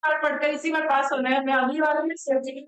बार पढ़कर इसी बार पास होना है, मैं अगली वाले में सोची।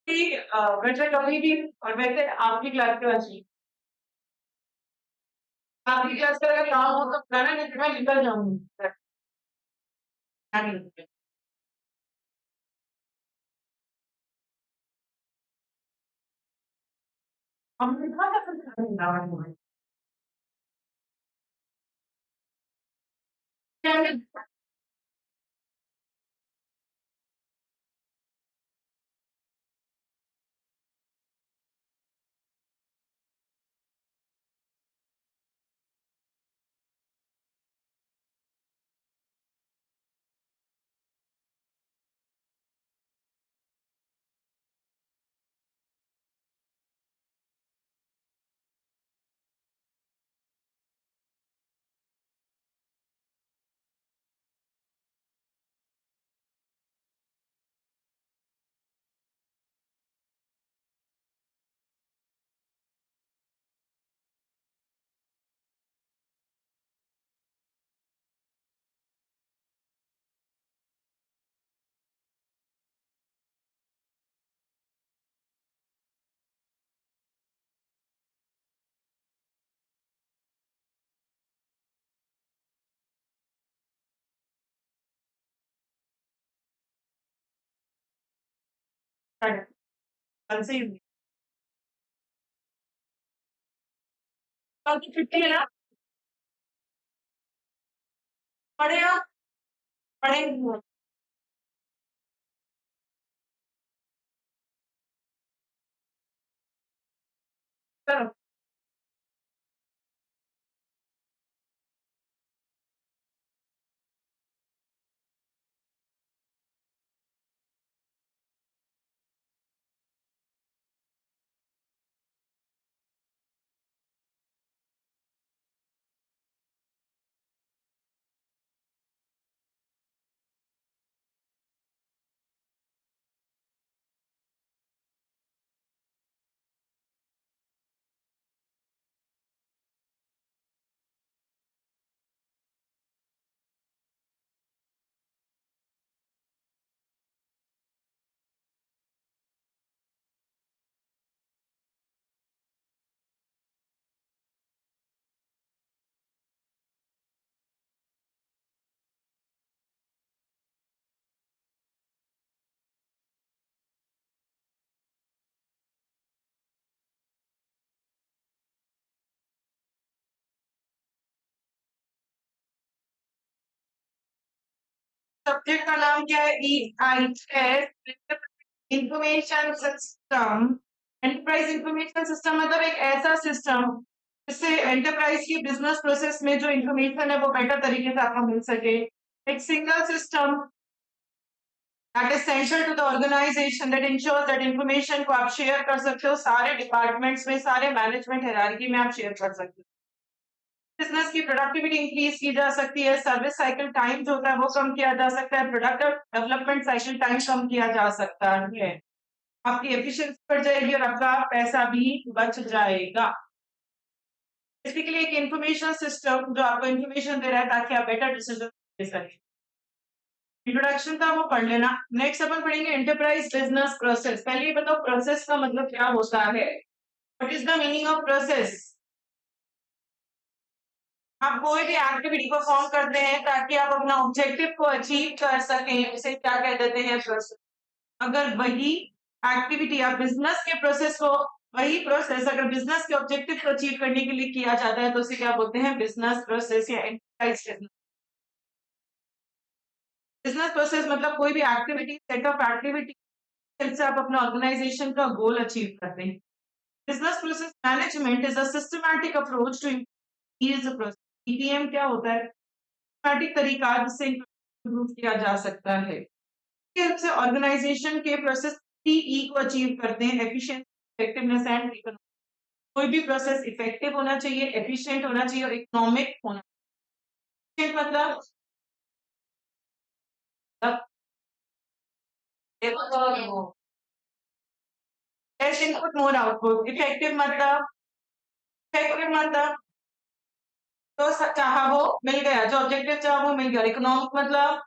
वैसे कभी भी और वैसे आपकी क्लास के अच्छी आपकी क्लास का अगर काम हो तो बताना, नहीं तो मैं निकल जाऊंगी। हम कहाँ का संसार है? कंसीव आपकी छुट्टी है ना? पढ़े आप? पढ़े करो। सब्जेक्ट का नाम क्या है? EIS, information system. Enterprise information system मतलब एक ऐसा सिस्टम जिससे एंटरप्राइज की बिजनेस प्रोसेस में जो इंफॉर्मेशन है वो बेटर तरीके से आपको मिल सके। एक single system that is central to the organization that ensures that information को आप शेयर कर सकते हो सारे डिपार्टमेंट्स में, सारे मैनेजमेंट हायरार्की में आप शेयर कर सकते हो। बिजनेस की प्रोडक्टिविटी इंक्रीज की जा सकती है, सर्विस साइकिल टाइम जो होता है वो कम किया जा सकता है, प्रोडक्ट डेवलपमेंट साइकिल टाइम कम किया जा सकता है, आपकी एफिशिएंसी बढ़ जाएगी और आपका पैसा भी बच जाएगा। बेसिकली एक इंफॉर्मेशन सिस्टम जो आपको इंफॉर्मेशन दे रहा है ताकि आप बेटर डिसीजन ले सकें। इंट्रोडक्शन था वो पढ़ लेना। नेक्स्ट अपन पढ़ेंगे एंटरप्राइज बिजनेस प्रोसेस। पहले ये बताओ प्रोसेस का मतलब क्या होता है? What is the meaning of process? आप कोई भी एक्टिविटी परफॉर्म करते हैं ताकि आप अपना ऑब्जेक्टिव को अचीव कर सकें, उसे क्या कह देते हैं? प्रोसेस। अगर वही एक्टिविटी आप बिजनेस के प्रोसेस को वही प्रोसेस अगर बिजनेस के ऑब्जेक्टिव को अचीव करने के लिए किया जाता है तो उसे क्या बोलते हैं? बिजनेस प्रोसेस या एंटरप्राइज बिजनेस। बिजनेस प्रोसेस मतलब कोई भी एक्टिविटी, सेट ऑफ एक्टिविटी जिनसे आप अपना ऑर्गेनाइजेशन का गोल अचीव करते हैं। Business process management is a systematic approach to increase the process. BPM क्या होता है? सिस्टमैटिक तरीका जिससे इम्प्रूव किया जा सकता है। से ऑर्गेनाइजेशन के प्रोसेस ई को अचीव करते हैं, एफिशिएंसी, इफेक्टिवनेस एंड इकोनॉमी। कोई भी प्रोसेस इफेक्टिव होना चाहिए, एफिशिएंट होना चाहिए और इकोनॉमिक होना चाहिए। मतलब लेस इनपुट मोर आउटपुट। इफेक्टिव मतलब तो चाहा वो मिल गया, जो ऑब्जेक्टिव चाहा वो मिल गया। इकोनॉमिक मतलब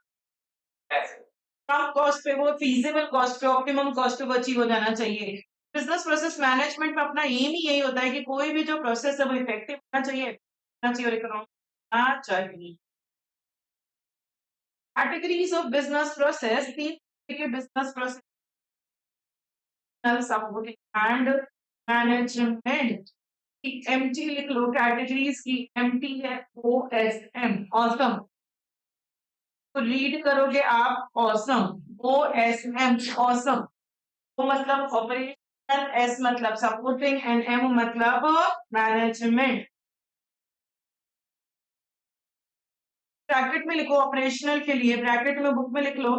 कम कॉस्ट पे, वो फीजिबल कॉस्ट पे, ऑप्टिमम कॉस्ट पे वो अचीव हो जाना चाहिए। बिजनेस प्रोसेस मैनेजमेंट में अपना एम ही यही होता है कि कोई भी जो प्रोसेस है वो इफेक्टिव होना चाहिए और इकोनॉमिक होना चाहिए। कैटेगरीज ऑफ बिजनेस प्रोसेस, 3 के बिजनेस प्रोसेस एंड मैनेजमेंट। एमटी लिख लो, कैटेगरीज की एमटी है OSM, ऑसम। तो रीड करोगे आप ऑसम, OSM, ऑसम। O मतलब ऑपरेशन, S मतलब सपोर्टिंग एंड M मतलब मैनेजमेंट। ब्रैकेट में लिखो ऑपरेशनल के लिए, ब्रैकेट में बुक में लिख लो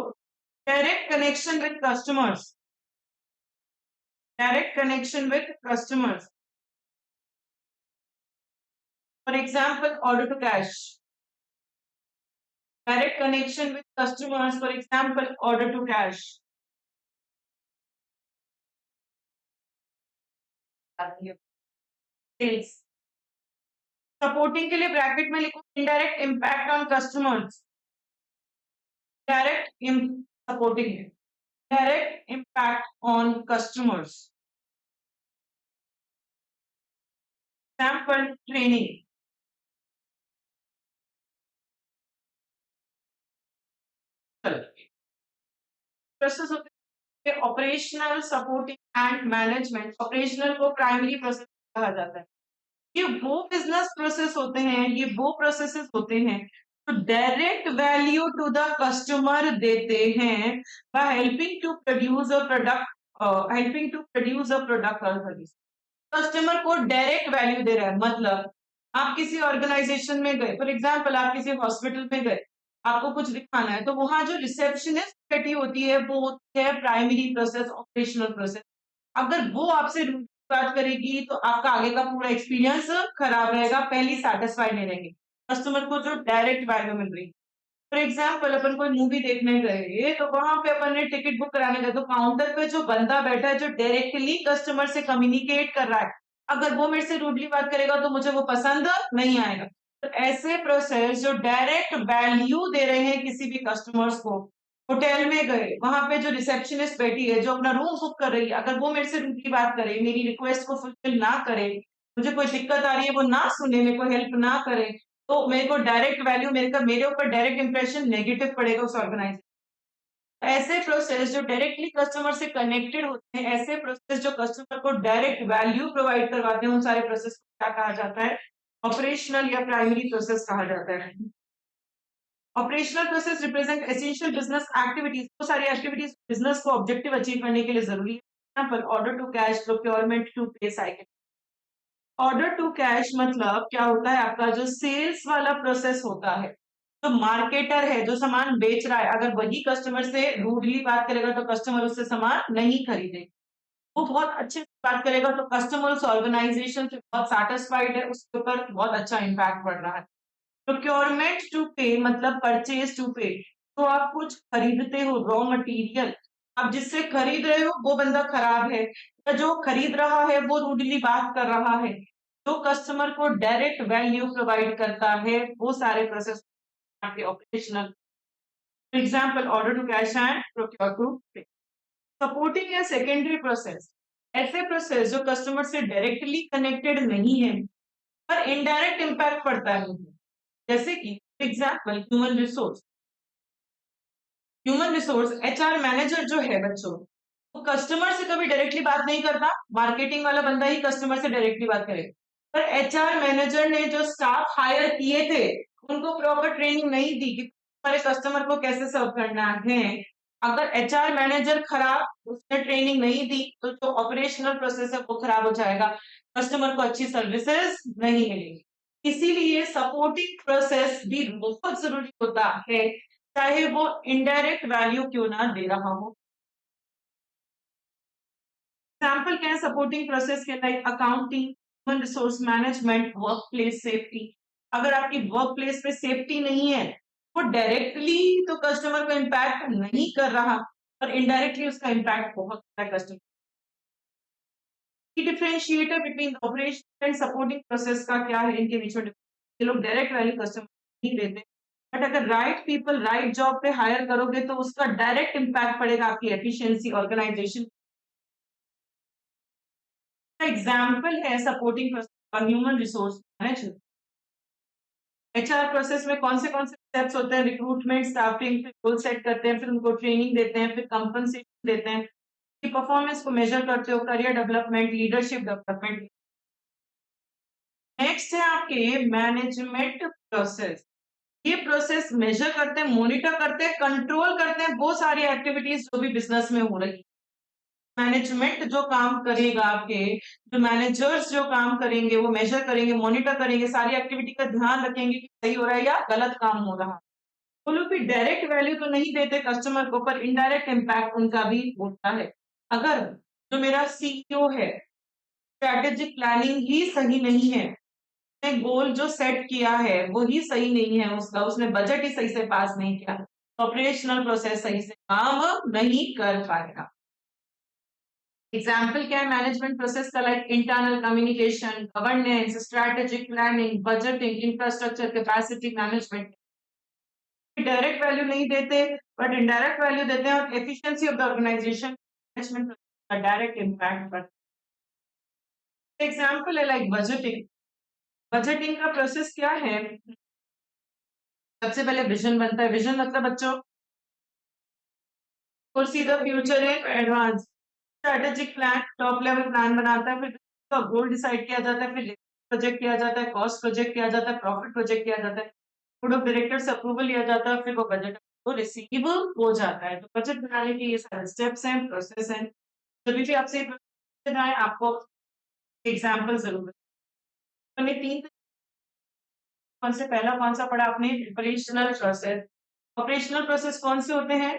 direct connection with customers, direct connection with customers. For example order to cash, direct connection with customers, for example order to cash. Sales. Supporting के लिए ब्रैकेट में लिखो indirect impact on customers, direct supporting है, direct impact on customers. Example training. Process होते हैं operational, supporting and management. Operational को primary process कहा जाता है। ये वो बिजनेस प्रोसेस होते हैं, ये वो प्रोसेसेस होते हैं जो direct value to the customer देते हैं by helping to produce a product, helping to produce a product और सर्विस। कस्टमर को डायरेक्ट वैल्यू दे रहा है। मतलब आप किसी ऑर्गेनाइजेशन में गए, फॉर एग्जाम्पल आप किसी हॉस्पिटल में गए, आपको कुछ दिखाना है, तो वहां जो रिसेप्शनिस्ट बैठी होती है वो होती है प्राइमरी प्रोसेस, ऑपरेशनल प्रोसेस। अगर वो आपसे रूड बात करेगी तो आपका आगे का पूरा एक्सपीरियंस खराब रहेगा, पहली सेटिस्फाइड नहीं रहेंगे। कस्टमर को जो डायरेक्ट वैल्यू मिल रही है, फॉर एग्जाम्पल अपन कोई मूवी देखने गए तो वहां पे अपन ने टिकट बुक कराने गए, तो काउंटर पे जो बंदा बैठा है जो डायरेक्टली कस्टमर से कम्युनिकेट कर रहा है, अगर वो मेरे से रूडली बात करेगा तो मुझे वो पसंद नहीं आएगा। तो ऐसे प्रोसेस जो डायरेक्ट वैल्यू दे रहे हैं किसी भी कस्टमर्स को। होटल में गए, वहां पे जो रिसेप्शनिस्ट बैठी है जो अपना रूम बुक कर रही है, अगर वो मेरे से रूडली बात करे, मेरी रिक्वेस्ट को फुलफिल ना करे, मुझे कोई दिक्कत आ रही है वो ना सुने, मेरे को हेल्प ना करे, तो मेरे को डायरेक्ट वैल्यू, मेरे ऊपर डायरेक्ट इंप्रेशन नेगेटिव पड़ेगा उस ऑर्गेनाइजेशन। ऐसे प्रोसेस जो डायरेक्टली कस्टमर से कनेक्टेड होते हैं, ऐसे प्रोसेस जो कस्टमर को डायरेक्ट वैल्यू प्रोवाइड करवाते हैं, उन सारे प्रोसेस को क्या कहा जाता है? ऑपरेशनल या प्राइमरी प्रोसेस कहा जाता है। Operational process represent essential business activities, वो सारी एक्टिविटीज बिजनेस को ऑब्जेक्टिव अचीव करने के लिए जरूरी है। Example order to cash, procurement to pay cycle. Order to cash मतलब क्या होता है? आपका जो सेल्स वाला प्रोसेस होता है, जो मार्केटर है जो सामान बेच रहा है, अगर वही कस्टमर से रूडली बात करेगा तो कस्टमर उससे सामान नहीं खरीदेगा। वो बहुत अच्छे से बात करेगा तो कस्टमर उस ऑर्गेनाइजेशन से बहुत सेटिस्फाइड है, उसके ऊपर बहुत अच्छा इम्पैक्ट पड़ रहा है। प्रोक्योरमेंट टू पे मतलब परचेज टू पे। तो आप कुछ खरीदते हो रॉ मटेरियल, आप जिससे खरीद रहे हो वो बंदा खराब है या जो खरीद रहा है वो रूडली बात कर रहा है, जो कस्टमर को डायरेक्ट वैल्यू प्रोवाइड करता है, वो सारे process operational. Example order to cash and procure to pay. Supporting या सेकेंडरी प्रोसेस, ऐसे प्रोसेस जो कस्टमर से डायरेक्टली कनेक्टेड नहीं है पर इनडायरेक्ट इम्पैक्ट पड़ता है उनको। जैसे कि example human resource, HR manager जो है बच्चों, वो कस्टमर से कभी डायरेक्टली बात नहीं करता, मार्केटिंग वाला बंदा ही कस्टमर से डायरेक्टली बात करेगा। पर एचआर मैनेजर ने जो स्टाफ हायर किए थे, उनको प्रॉपर ट्रेनिंग नहीं दी कि हमारे कस्टमर को कैसे सर्व करना है। अगर एचआर मैनेजर खराब, उसने ट्रेनिंग नहीं दी, तो जो ऑपरेशनल प्रोसेस है वो खराब हो जाएगा, कस्टमर को अच्छी सर्विसेज नहीं मिलेगी। इसीलिए सपोर्टिंग प्रोसेस भी बहुत जरूरी होता है, चाहे वो इनडायरेक्ट वैल्यू क्यों ना दे रहा हो। एग्जाम्पल क्या है सपोर्टिंग प्रोसेस के, like accounting, human resource management, work place safety. अगर आपकी वर्क प्लेस पे सेफ्टी नहीं है, वो डायरेक्टली तो कस्टमर को इम्पैक्ट नहीं कर रहा, और इनडायरेक्टली उसका इम्पैक्ट बहुत होता है customer. Differentiator between operation and supporting process का क्या है, इनके बीच में ये लोग डायरेक्ट वैल्यू कस्टमर नहीं देते, बट अगर राइट पीपल राइट जॉब पे हायर करोगे तो उसका डायरेक्ट इम्पैक्ट पड़ेगा आपकी एफिशिएंसी, ऑर्गेनाइजेशन। एग्जाम्पल है supporting process, human resource management. HR process में कौन से स्टेप्स होते हैं, रिक्रूटमेंट, स्टाफिंग, फिर गोल सेट करते हैं, फिर उनको ट्रेनिंग देते हैं, फिर कंपनसेशन देते हैं, कि परफॉर्मेंस को मेजर करते हो, career development, leadership development. Next है आपके मैनेजमेंट प्रोसेस। ये प्रोसेस मेजर करते हैं, मॉनिटर करते हैं, कंट्रोल करते हैं वो सारी एक्टिविटीज जो भी बिजनेस में हो रही। मैनेजमेंट जो काम करेगा, आपके जो मैनेजर्स जो काम करेंगे, वो मेजर करेंगे, मॉनिटर करेंगे, सारी एक्टिविटी का ध्यान रखेंगे कि सही हो रहा है या गलत काम हो रहा है। वो लोग भी डायरेक्ट वैल्यू तो नहीं देते कस्टमर को, पर इनडायरेक्ट इम्पैक्ट उनका भी होता है। अगर जो मेरा सीईओ है, स्ट्रैटेजिक प्लानिंग ही सही नहीं है, उसने गोल जो सेट किया है वो ही सही नहीं है, उसका उसने बजट ही सही से पास नहीं किया, ऑपरेशनल प्रोसेस सही से काम नहीं कर पाएगा। एग्जाम्पल क्या है मैनेजमेंट प्रोसेस का, like internal communication, governance, strategic planning, budgeting, infrastructure, capacity management. Direct value नहीं देते, बट इनडायरेक्ट वैल्यू देते हैं, और efficiency of the organization management का डायरेक्ट इम्पैक्ट पड़ता है। एग्जाम्पल है लाइक बजटिंग। बजटिंग का प्रोसेस क्या है, सबसे पहले विजन बनता है। विजन मतलब बच्चों, foresee the future in advance. Strategic plan, top level plan बनाता है, फिर गोल डिसाइड किया जाता है, फिर प्रोजेक्ट किया जाता है, कॉस्ट प्रोजेक्ट किया जाता है, प्रॉफिट प्रोजेक्ट किया जाता है, बोर्ड ऑफ डायरेक्टर से अप्रूवल लिया जाता है, फिर वो बजट को रिसीव हो जाता है। तो बजट बनाने के ये सारे स्टेप्स हैं, प्रोसेस हैं। जब भी आपसे आए आपको एग्जाम्पल जरूर। हमने तीन, कौन से पहला कौन सा पढ़ा आपने, ऑपरेशनल प्रोसेस। ऑपरेशनल प्रोसेस कौन से होते हैं,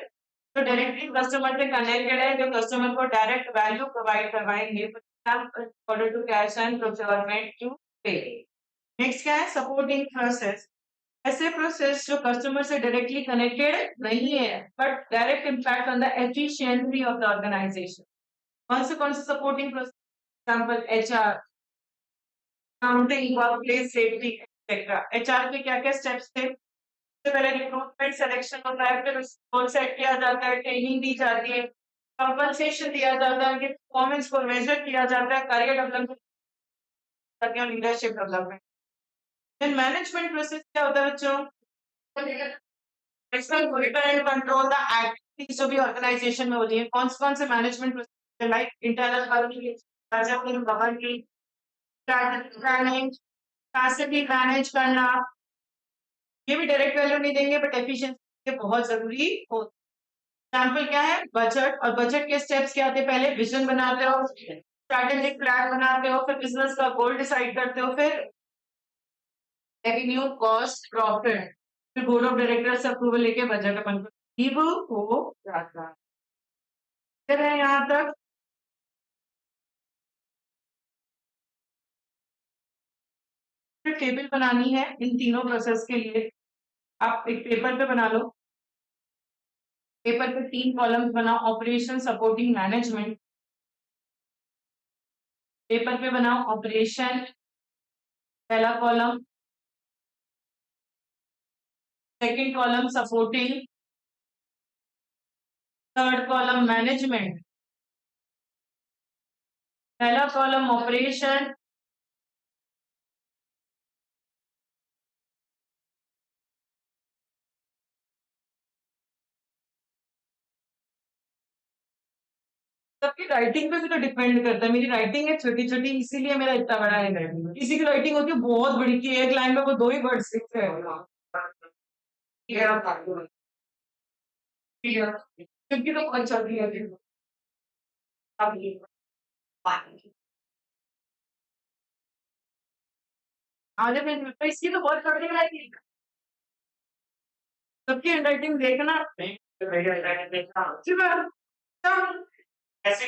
तो डायरेक्टली कस्टमर से कनेक्टेड है, जो कस्टमर को डायरेक्ट वैल्यू प्रोवाइड करवाएंगे, order to cash and procurement to pay. Next क्या है सपोर्टिंग प्रोसेस, ऐसे प्रोसेस जो कस्टमर से डायरेक्टली कनेक्टेड नहीं है, but direct impact on the efficiency of the organization. कौन से supporting process, example HR, accounting, workplace safety etcetera. HR के क्या क्या स्टेप्स थे, सबसे पहले रिक्रूटमेंट सिलेक्शन होता है, फिर उसको सेट किया जाता है, ट्रेनिंग दी जाती है, कंपनसेशन दिया जाता है, परफॉर्मेंस को मेजर किया जाता है, करियर डेवलपमेंट और leadership development. Then management process क्या होता है बच्चों, monitor and control the activities जो भी ऑर्गेनाइजेशन में होती है। कौन से management process, like internal governing, planning, capacity manage करना। ये भी डायरेक्ट वैल्यू नहीं देंगे, बट एफिशिएंसी बहुत जरूरी होता है। एग्जाम्पल क्या है, बजट। और बजट के स्टेप्स क्या थे, पहले विजन बनाते हो, स्ट्रैटेजिक प्लान बनाते हो, फिर बिजनेस का गोल डिसाइड करते हो, फिर रेवेन्यू, कॉस्ट, प्रॉफिट, फिर बोर्ड ऑफ डायरेक्टर से अप्रूवल लेके बजट अपन को गिव हो जाता है। फिर है यहाँ तक, फिर टेबल बनानी है इन तीनों प्रोसेस के लिए। आप एक पेपर पे बना लो, पेपर पे 3 कॉलम्स बनाओ, ऑपरेशन, सपोर्टिंग, मैनेजमेंट। पेपर पे बनाओ ऑपरेशन, पहला column, second column supporting, third column management. पहला कॉलम ऑपरेशन, सबकी राइटिंग पे भी तो डिपेंड करता है। मेरी राइटिंग है छोटी-छोटी, इसीलिए मेरा इतना बड़ा है। किसी की राइटिंग होती है बहुत बड़ी कि एक लाइन में वो 2 ही वर्ड्स लिखते हैं। क्योंकि तो बहुत चल रही है। आधे दिन तो इसकी तो बहुत छोटी राइटिंग। सबकी हैंडराइटिंग देखना। ऐसे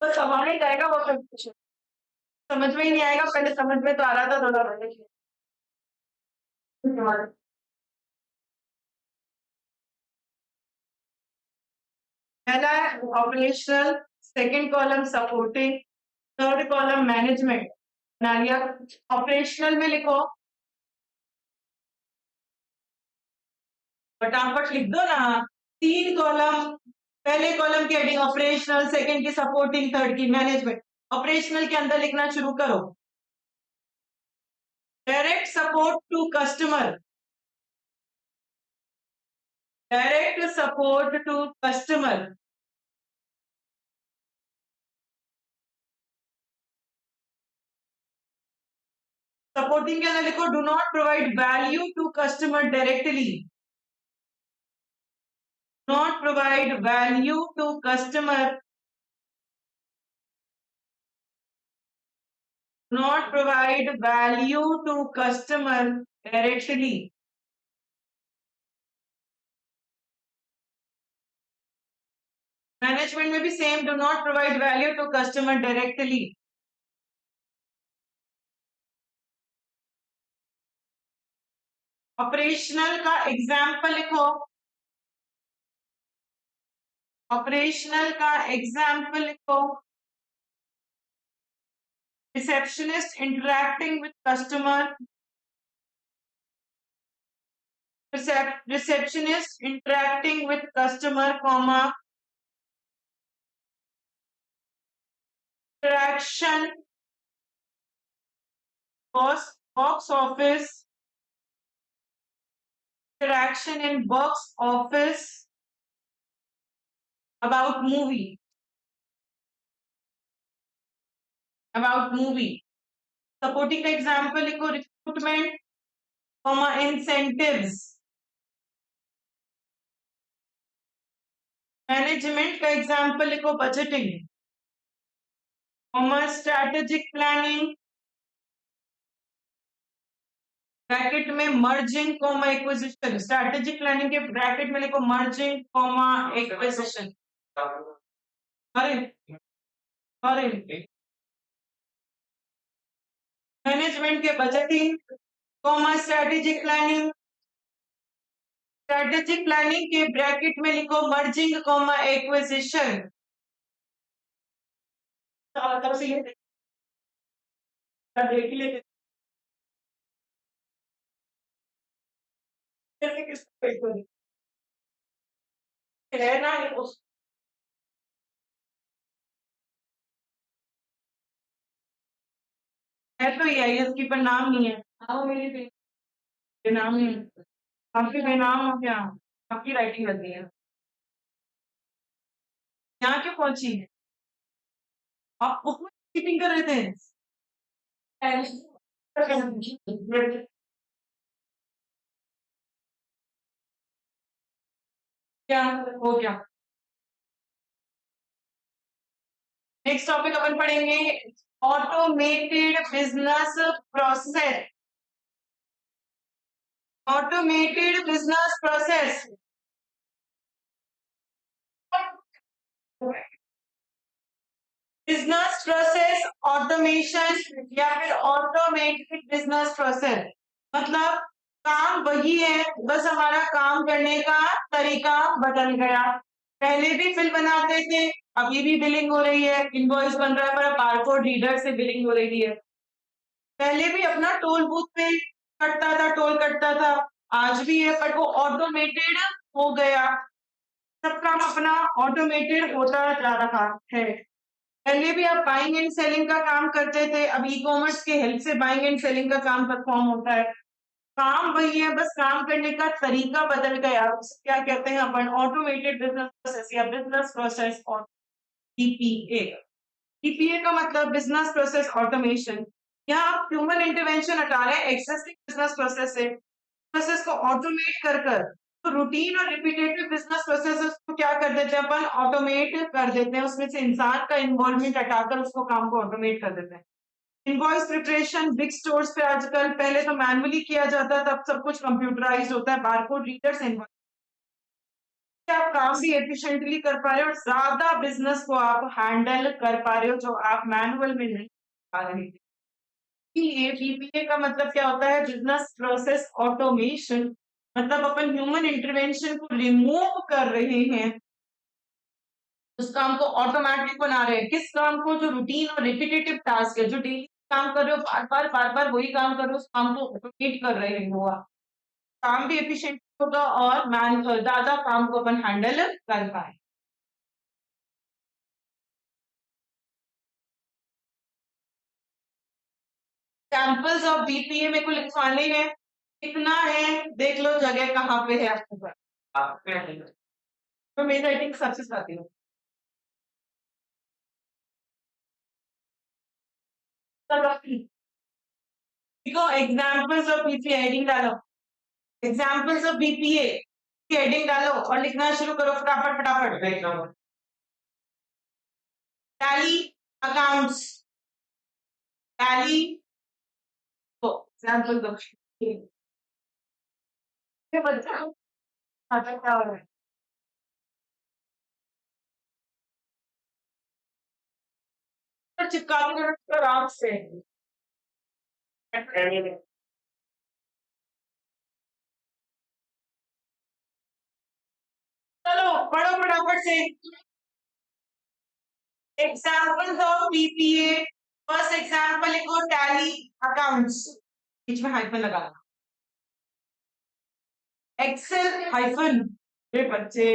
तो संभाला ही जाएगा वो सब कुछ। समझ में ही नहीं आएगा, पहले समझ में तो आ रहा था थोड़ा। पहला है operational, second column supporting, third column management. बना लिया। ऑपरेशनल में लिखो, फटाफट लिख दो ना। 3 कॉलम, पहले कॉलम की हेडिंग ऑपरेशनल, सेकंड की सपोर्टिंग, थर्ड की मैनेजमेंट। ऑपरेशनल के अंदर लिखना शुरू करो। Direct support to customer, direct support to customer. Supporting के अंदर लिखो do not provide value to customer directly, not provide value to customer, not provide value to customer directly। Management में भी same, do not provide value to customer directly. Operational का example लिखो, operational का example लिखो। Receptionist interacting with customer, receptionist interacting with customer, comma, interaction, box office, interaction in box office, about movie, about movie। Supporting का example लिखो, recruitment, comma, incentives. Management का example लिखो, budgeting, comma, strategic planning, bracket में merging, comma, acquisition. Strategic planning के bracket में लिखो merging, comma, acquisition. अरे अरे मैनेजमेंट के budgeting, comma, strategic planning, strategic planning के ब्रैकेट में लिखो मर्जिंग, कॉमा, एक्विजिशन। तब से ये देख लेते किस है ना उस है तो ये इसकी पर नाम नहीं है। आओ मेरे पे नाम नहीं है। आपके बेनाम हो क्या? आपकी राइटिंग लगी है। यहाँ क्यों पहुंची है? आप उसमें चीटिंग कर रहे थे। क्या हो गया? नेक्स्ट टॉपिक अपन पढ़ेंगे automated business process, automated business process. Business process automation या फिर ऑटोमेटेड बिजनेस प्रोसेस, मतलब काम वही है, बस हमारा काम करने का तरीका बदल गया। पहले भी बिल बनाते थे, अभी भी बिलिंग हो रही है, इनवॉइस बन रहा है पर बारकोड रीडर से बिलिंग हो रही है। पहले भी अपना टोल बूथ पे कटता था, टोल कटता था, आज भी है, पर वो ऑटोमेटेड हो गया। सब काम अपना ऑटोमेटेड होता जा रहा है। पहले भी आप बाइंग एंड सेलिंग का काम करते थे, अब ई कॉमर्स के हेल्प से बाइंग एंड सेलिंग का काम परफॉर्म होता है। काम वही है, बस काम करने का तरीका बदल गया। उसे क्या कहते हैं अपन? ऑटोमेटेड बिजनेस प्रोसेस या बिजनेस प्रोसेस। बीपीए। बीपीए का मतलब बिजनेस प्रोसेस ऑटोमेशन। यहाँ आप ह्यूमन इंटरवेंशन हटा रहे हैं, एक्सिस्टिंग बिजनेस प्रोसेस है, प्रोसेस को ऑटोमेट कर तो रूटीन और रिपीटेटिव बिजनेस प्रोसेसेस को क्या कर देते हैं अपन, ऑटोमेट कर देते हैं, उसमें से इंसान का इन्वॉल्वमेंट हटाकर उसको काम को ऑटोमेट कर देते हैं। इनवॉइस प्रिपरेशन बिग स्टोर्स पे आजकल, पहले तो मैनुअली किया जाता था, अब सब कुछ कंप्यूटराइज्ड होता है, बारकोड रीडर्स, इनवॉइस आप काम भी एफिशिएंटली कर पा रहे हो और ज्यादा बिजनेस को आप हैंडल कर पा रहे हो जो आप मैनुअल में नहीं कर पा रहे थे। ये बीपीए का मतलब क्या होता है, बिजनेस प्रोसेस ऑटोमेशन, मतलब अपन ह्यूमन इंटरवेंशन को रिमूव कर रहे हैं, उस काम को ऑटोमेटिक बना रहे हैं। किस काम को, जो रूटीन और रिपीटेटिव टास्क है, जो डेली काम कर रहे हो, बार बार वही काम कर रहे हो, उस काम को ऑटोमेट कर रहे हो आप, काम भी एफिशिएंट होगा और मैन ज्यादा काम को अपन हैंडल कर पाए। सैंपल्स ऑफ बीपीए में को लिखवाने हैं, कितना है देख लो, जगह कहाँ पे है आपके पास। तो मेरी राइटिंग सक्सेस आती है। देखो एग्जाम्पल्स ऑफ बीपीए, हेडिंग डालो, एग्जाम्पल्स ऑफ बीपीए हेडिंग डालो और लिखना शुरू करो फटाफट फटाफट। टैली अकाउंट्स, टैली को एग्जाम्पल दो। ये बच्चा आता क्या हो रहा है, तो चिपका के रखो आराम से। चलो पढ़ो फटाफट से। Examples of BPA, first example लिखो टैली अकाउंट्स, बीच में हाइफन लगाना, एक्सेल हाइफन, ये बच्चे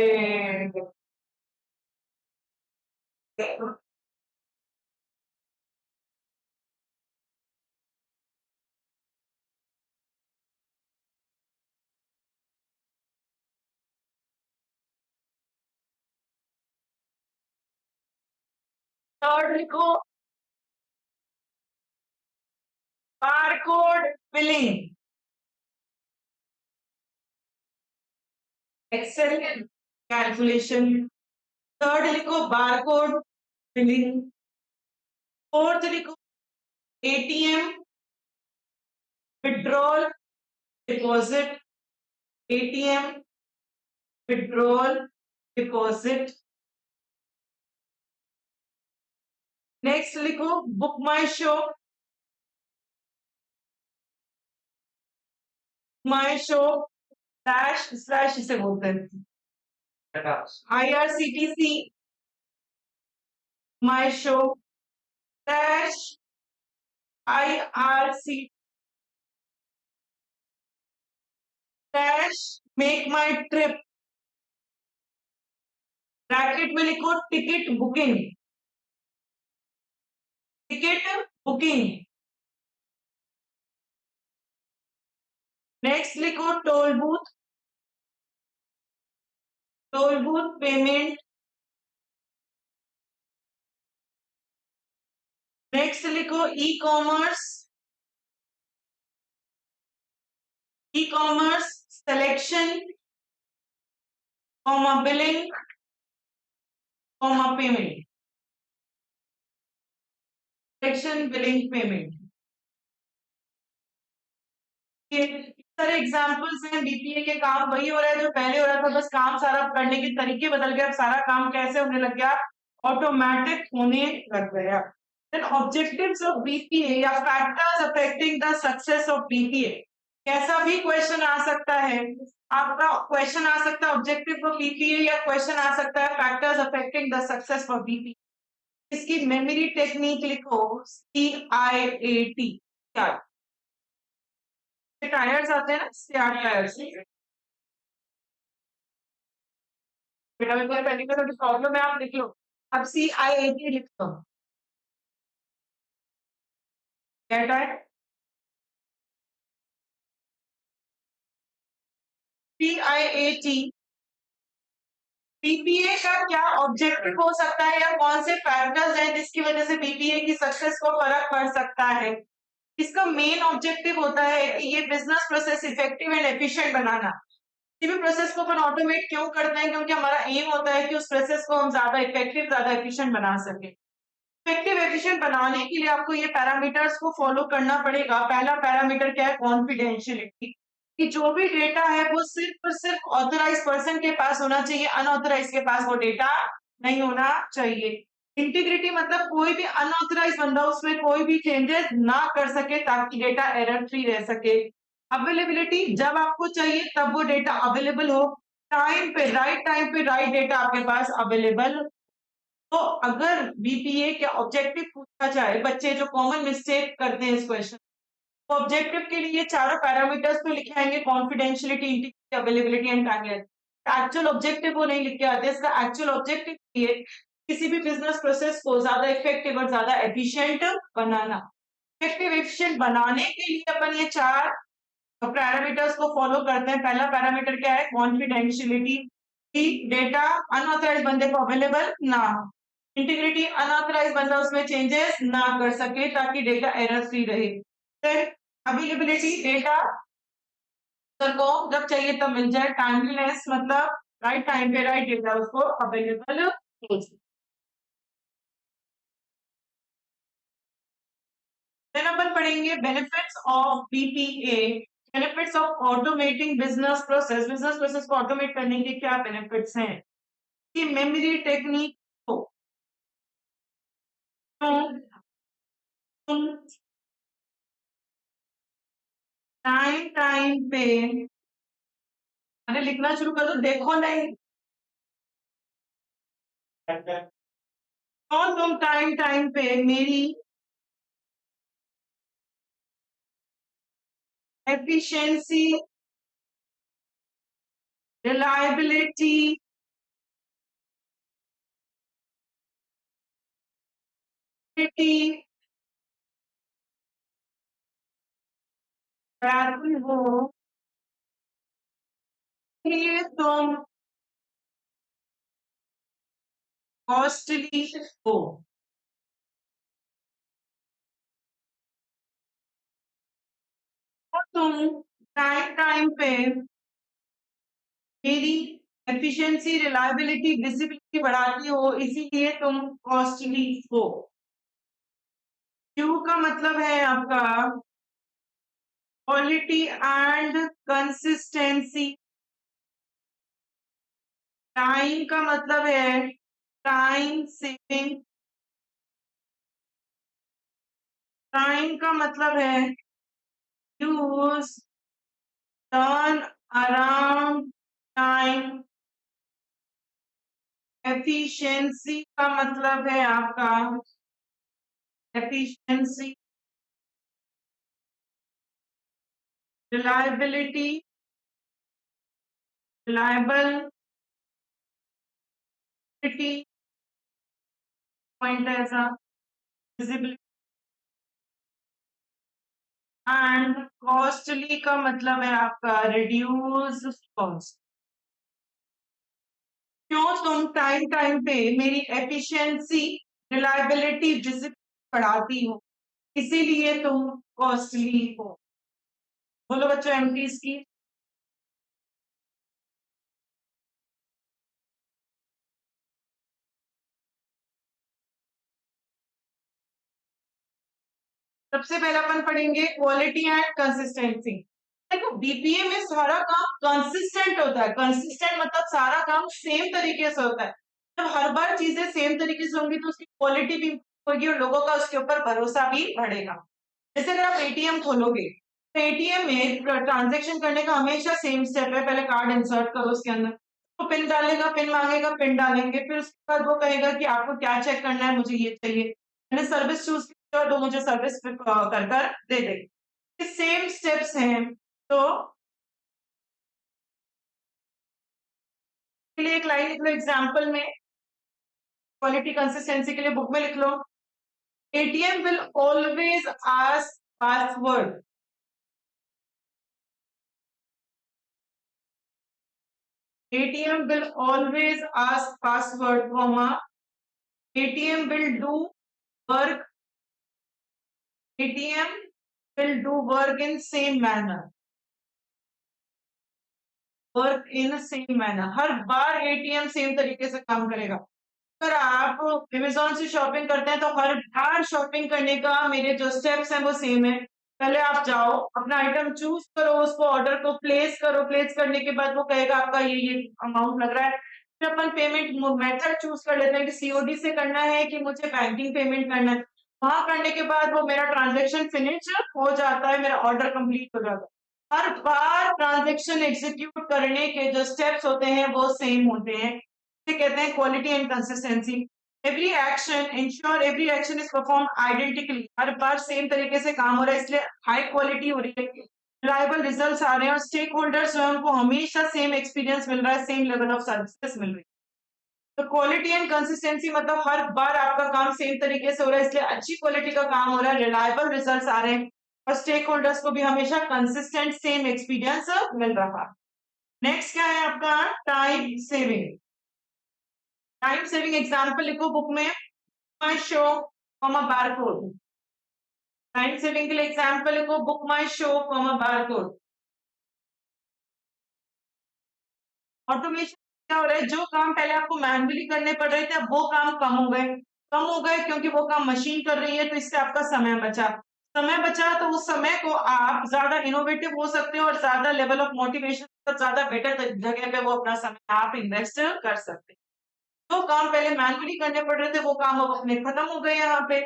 थर्ड लिखो barcode billing, Excel calculation, third लिखो बारकोड बिलिंग, फोर्थ लिखो ATM withdrawal deposit, ATM withdrawal deposit, next लिखो बुक माई शो स्लैश स्लैश इसे बोलते हैं, IRCTC my show slash IRC slash MakeMyTrip, bracket में लिखो ticket booking, ticket booking, next लिखो toll booth payment, next लिखो e commerce selection comma billing comma payment, selection billing payment. ये सारे examples हैं, बीपीए के काम वही हो रहा है जो पहले हो रहा था, बस काम सारा करने के तरीके बदल गए, अब सारा काम कैसे होने लग गया, ऑटोमेटिक होने लग गया। देन ऑब्जेक्टिव्स ऑफ बीपीए या factors affecting the success of BPA, कैसा भी क्वेश्चन आ सकता है आपका, क्वेश्चन आ सकता है ऑब्जेक्टिव ऑफ बीपीए या क्वेश्चन आ सकता है factors affecting the success of BPA. इसकी मेमोरी टेक्निक लिखो CIAT, क्या टायर्स आते हैं ना, स्टार टायर्स। बेटा मेरे को पहले का थोड़ी प्रॉब्लम है, आप लिख लो, अब CIAT लिख दो, क्या टायर, CIAT बीपीए का क्या ऑब्जेक्टिव हो सकता है या कौन से फैक्टर्स हैं जिसकी वजह से बीपीए की सक्सेस को फर्क पड़ सकता है। इसका मेन ऑब्जेक्टिव होता है कि ये business process effective and efficient बनाना। किसी भी प्रोसेस को अपन ऑटोमेट क्यों करते हैं, क्योंकि हमारा एम होता है कि उस प्रोसेस को हम ज्यादा इफेक्टिव ज्यादा एफिशिएंट बना सके। इफेक्टिव एफिशिएंट बनाने के लिए आपको ये पैरामीटर्स को फॉलो करना पड़ेगा। पहला पैरामीटर क्या है? कॉन्फिडेंशियलिटी, कि जो भी डेटा है वो सिर्फ और सिर्फ ऑथराइज पर्सन के पास होना चाहिए, अनऑथराइज के पास वो डेटा नहीं होना चाहिए। इंटीग्रिटी मतलब कोई भी अनऑथराइज बंदा उसमें कोई भी चेंजेस ना कर सके ताकि डेटा एरर फ्री रह सके। अवेलेबिलिटी, जब आपको चाहिए तब वो डेटा अवेलेबल हो, टाइम पे राइट डेटा आपके पास अवेलेबल। तो अगर बीपीए के ऑब्जेक्टिव पूछा जाए, बच्चे जो कॉमन मिस्टेक करते हैं इस क्वेश्चन, तो ऑब्जेक्टिव के लिए ये चारों पैरामीटर्स तो लिखे आएंगे, confidentiality, integrity, availability and timeless. Actual objective वो नहीं लिख के आते। इसका एक्चुअल ऑब्जेक्टिव ये किसी भी बिजनेस प्रोसेस को ज्यादा इफेक्टिव और ज्यादा एफिशिएंट बनाना। इफेक्टिव एफिशिएंट बनाने के लिए अपन ये चार पैरामीटर्स को फॉलो करते हैं। पहला पैरामीटर क्या है? कॉन्फिडेंशियलिटी, कि डेटा अनऑथराइज बंदे को अवेलेबल ना हो। इंटीग्रिटी, अनऑथराइज बंदा उसमें चेंजेस ना कर सके ताकि डेटा एरर फ्री रहे। फिर अवेलेबिलिटी, डेटा सर को जब चाहिए तब मिल जाए। टाइमलीनेस मतलब राइट टाइम पे राइट डेटा उसको अवेलेबल हो। देन अपन पढ़ेंगे benefits of BPA. Benefits of automating business process. Business process को ऑटोमेट करने के क्या बेनिफिट्स हैं? कि मेमोरी टेक्निक को टाइम टाइम पे, अरे लिखना शुरू कर दो, देखो नहीं और तुम टाइम टाइम पे मेरी एफिशिएंसी, रिलायबिलिटी, हो, ये तुम कॉस्टली हो। और तुम टाइम टाइम पे मेरी एफिशिएंसी, रिलायबिलिटी, विजिबिलिटी बढ़ाती हो, इसीलिए तुम कॉस्टली हो। क्यू का मतलब है आपका क्वालिटी एंड कंसिस्टेंसी। टाइम का मतलब है टाइम सेविंग। टाइम का मतलब है use, turn around time. Efficiency का मतलब है आपका एफिशिएंसी, रिलायबिलिटी, रिलायबल पॉइंट ऐसा, विजिबिलिटी। एंड कॉस्टली का मतलब है आपका रिड्यूस कॉस्ट। क्यों? तुम टाइम टाइम पे मेरी एफिशिएंसी, रिलायबिलिटी, विजिबिलिटी बढ़ाती हो, इसीलिए तुम कॉस्टली हो। बोलो बच्चों एमटीज की। सबसे पहले अपन पढ़ेंगे क्वालिटी एंड कंसिस्टेंसी। देखो बीपीए में सारा काम कंसिस्टेंट होता है। कंसिस्टेंट मतलब सारा काम सेम तरीके से होता है। जब हर बार चीजें सेम तरीके से होंगी तो उसकी क्वालिटी भी होगी और लोगों का उसके ऊपर भरोसा भी बढ़ेगा। जैसे अगर आप एटीएम खोलोगे तो एटीएम में ट्रांजेक्शन करने का हमेशा सेम स्टेप है। पहले कार्ड इंसर्ट करो उसके अंदर, तो पिन डालेगा, पिन मांगेगा, पिन डालेंगे, फिर उसके बाद वो कहेगा कि आपको क्या चेक करना है, मुझे ये चाहिए, मैंने सर्विस चूज की और वो मुझे सर्विस कर कर दे देगी। सेम स्टेप्स हैं। तो के लिए एक लाइन लिख लो एग्जाम्पल में, क्वालिटी कंसिस्टेंसी के लिए बुक में लिख लो। ATM will always ask password. ATM will always ask password, comma, ATM will do work, ATM will do work in same manner, work in same manner. Her bar ATM same तरीके से काम करेगा। अगर आप Amazon से shopping करते हैं तो हर बार शॉपिंग करने का मेरे जो स्टेप्स हैं वो सेम है। पहले आप जाओ, अपना आइटम चूज़ करो, उसको ऑर्डर को प्लेस करो, प्लेस करने के बाद वो कहेगा आपका ये अमाउंट लग रहा है। फिर अपन पेमेंट मेथड चूज़ कर लेते हैं कि सीओडी से करना है कि मुझे बैंकिंग पेमेंट करना है। वहाँ करने के बाद वो मेरा ट्रांज़ैक्शन फिनिश हो जाता है, मेरा ऑर्डर कंप्लीट हो जाता है। हर बार ट्रांज़ैक्शन एग्ज़ीक्यूट करने के जो स्टेप्स होते हैं वो सेम होते हैं। इसे कहते हैं quality and consistency. Every action is perform identically. Her bar same तरीके से काम हो रहा है, इसलिए हाई क्वालिटी हो रही है, रिलायबल रिजल्ट्स आ रहे हैं और स्टेक होल्डर्स जो है उनको हमेशा सेम एक्सपीरियंस मिल रहा है, सेम लेवल ऑफ सर्विसेज मिल रही है। तो क्वालिटी एंड कंसिस्टेंसी मतलब हर बार आपका काम सेम तरीके से हो रहा है, इसलिए अच्छी क्वालिटी का काम हो रहा है, रिलायबल रिजल्ट्स आ रहे हैं और स्टेक होल्डर्स को भी हमेशा कंसिस्टेंट सेम एक्सपीरियंस मिल रहा है। नेक्स्ट क्या है आपका? Time saving. Time saving example लिखो बुक में, my show, comma barcode. Time saving के लिए एग्जांपल लिखो, book my show, comma barcode. Automation क्या हो रहा है? जो काम पहले आपको मैन्युअली करने पड़ रहे थे, अब वो काम कम हो गए। कम हो गए क्योंकि वो काम मशीन कर रही है, तो इससे आपका समय बचा। समय बचा तो उस समय को आप ज्यादा इनोवेटिव हो सकते हो और ज्यादा लेवल ऑफ मोटिवेशन पर ज्यादा बेटर जगह पे वो अपना समय आप इन्वेस्ट कर सकते हैं। जो काम पहले मैन्युअली करने पड़ रहे थे वो काम अब अपने खत्म हो गए यहाँ पे।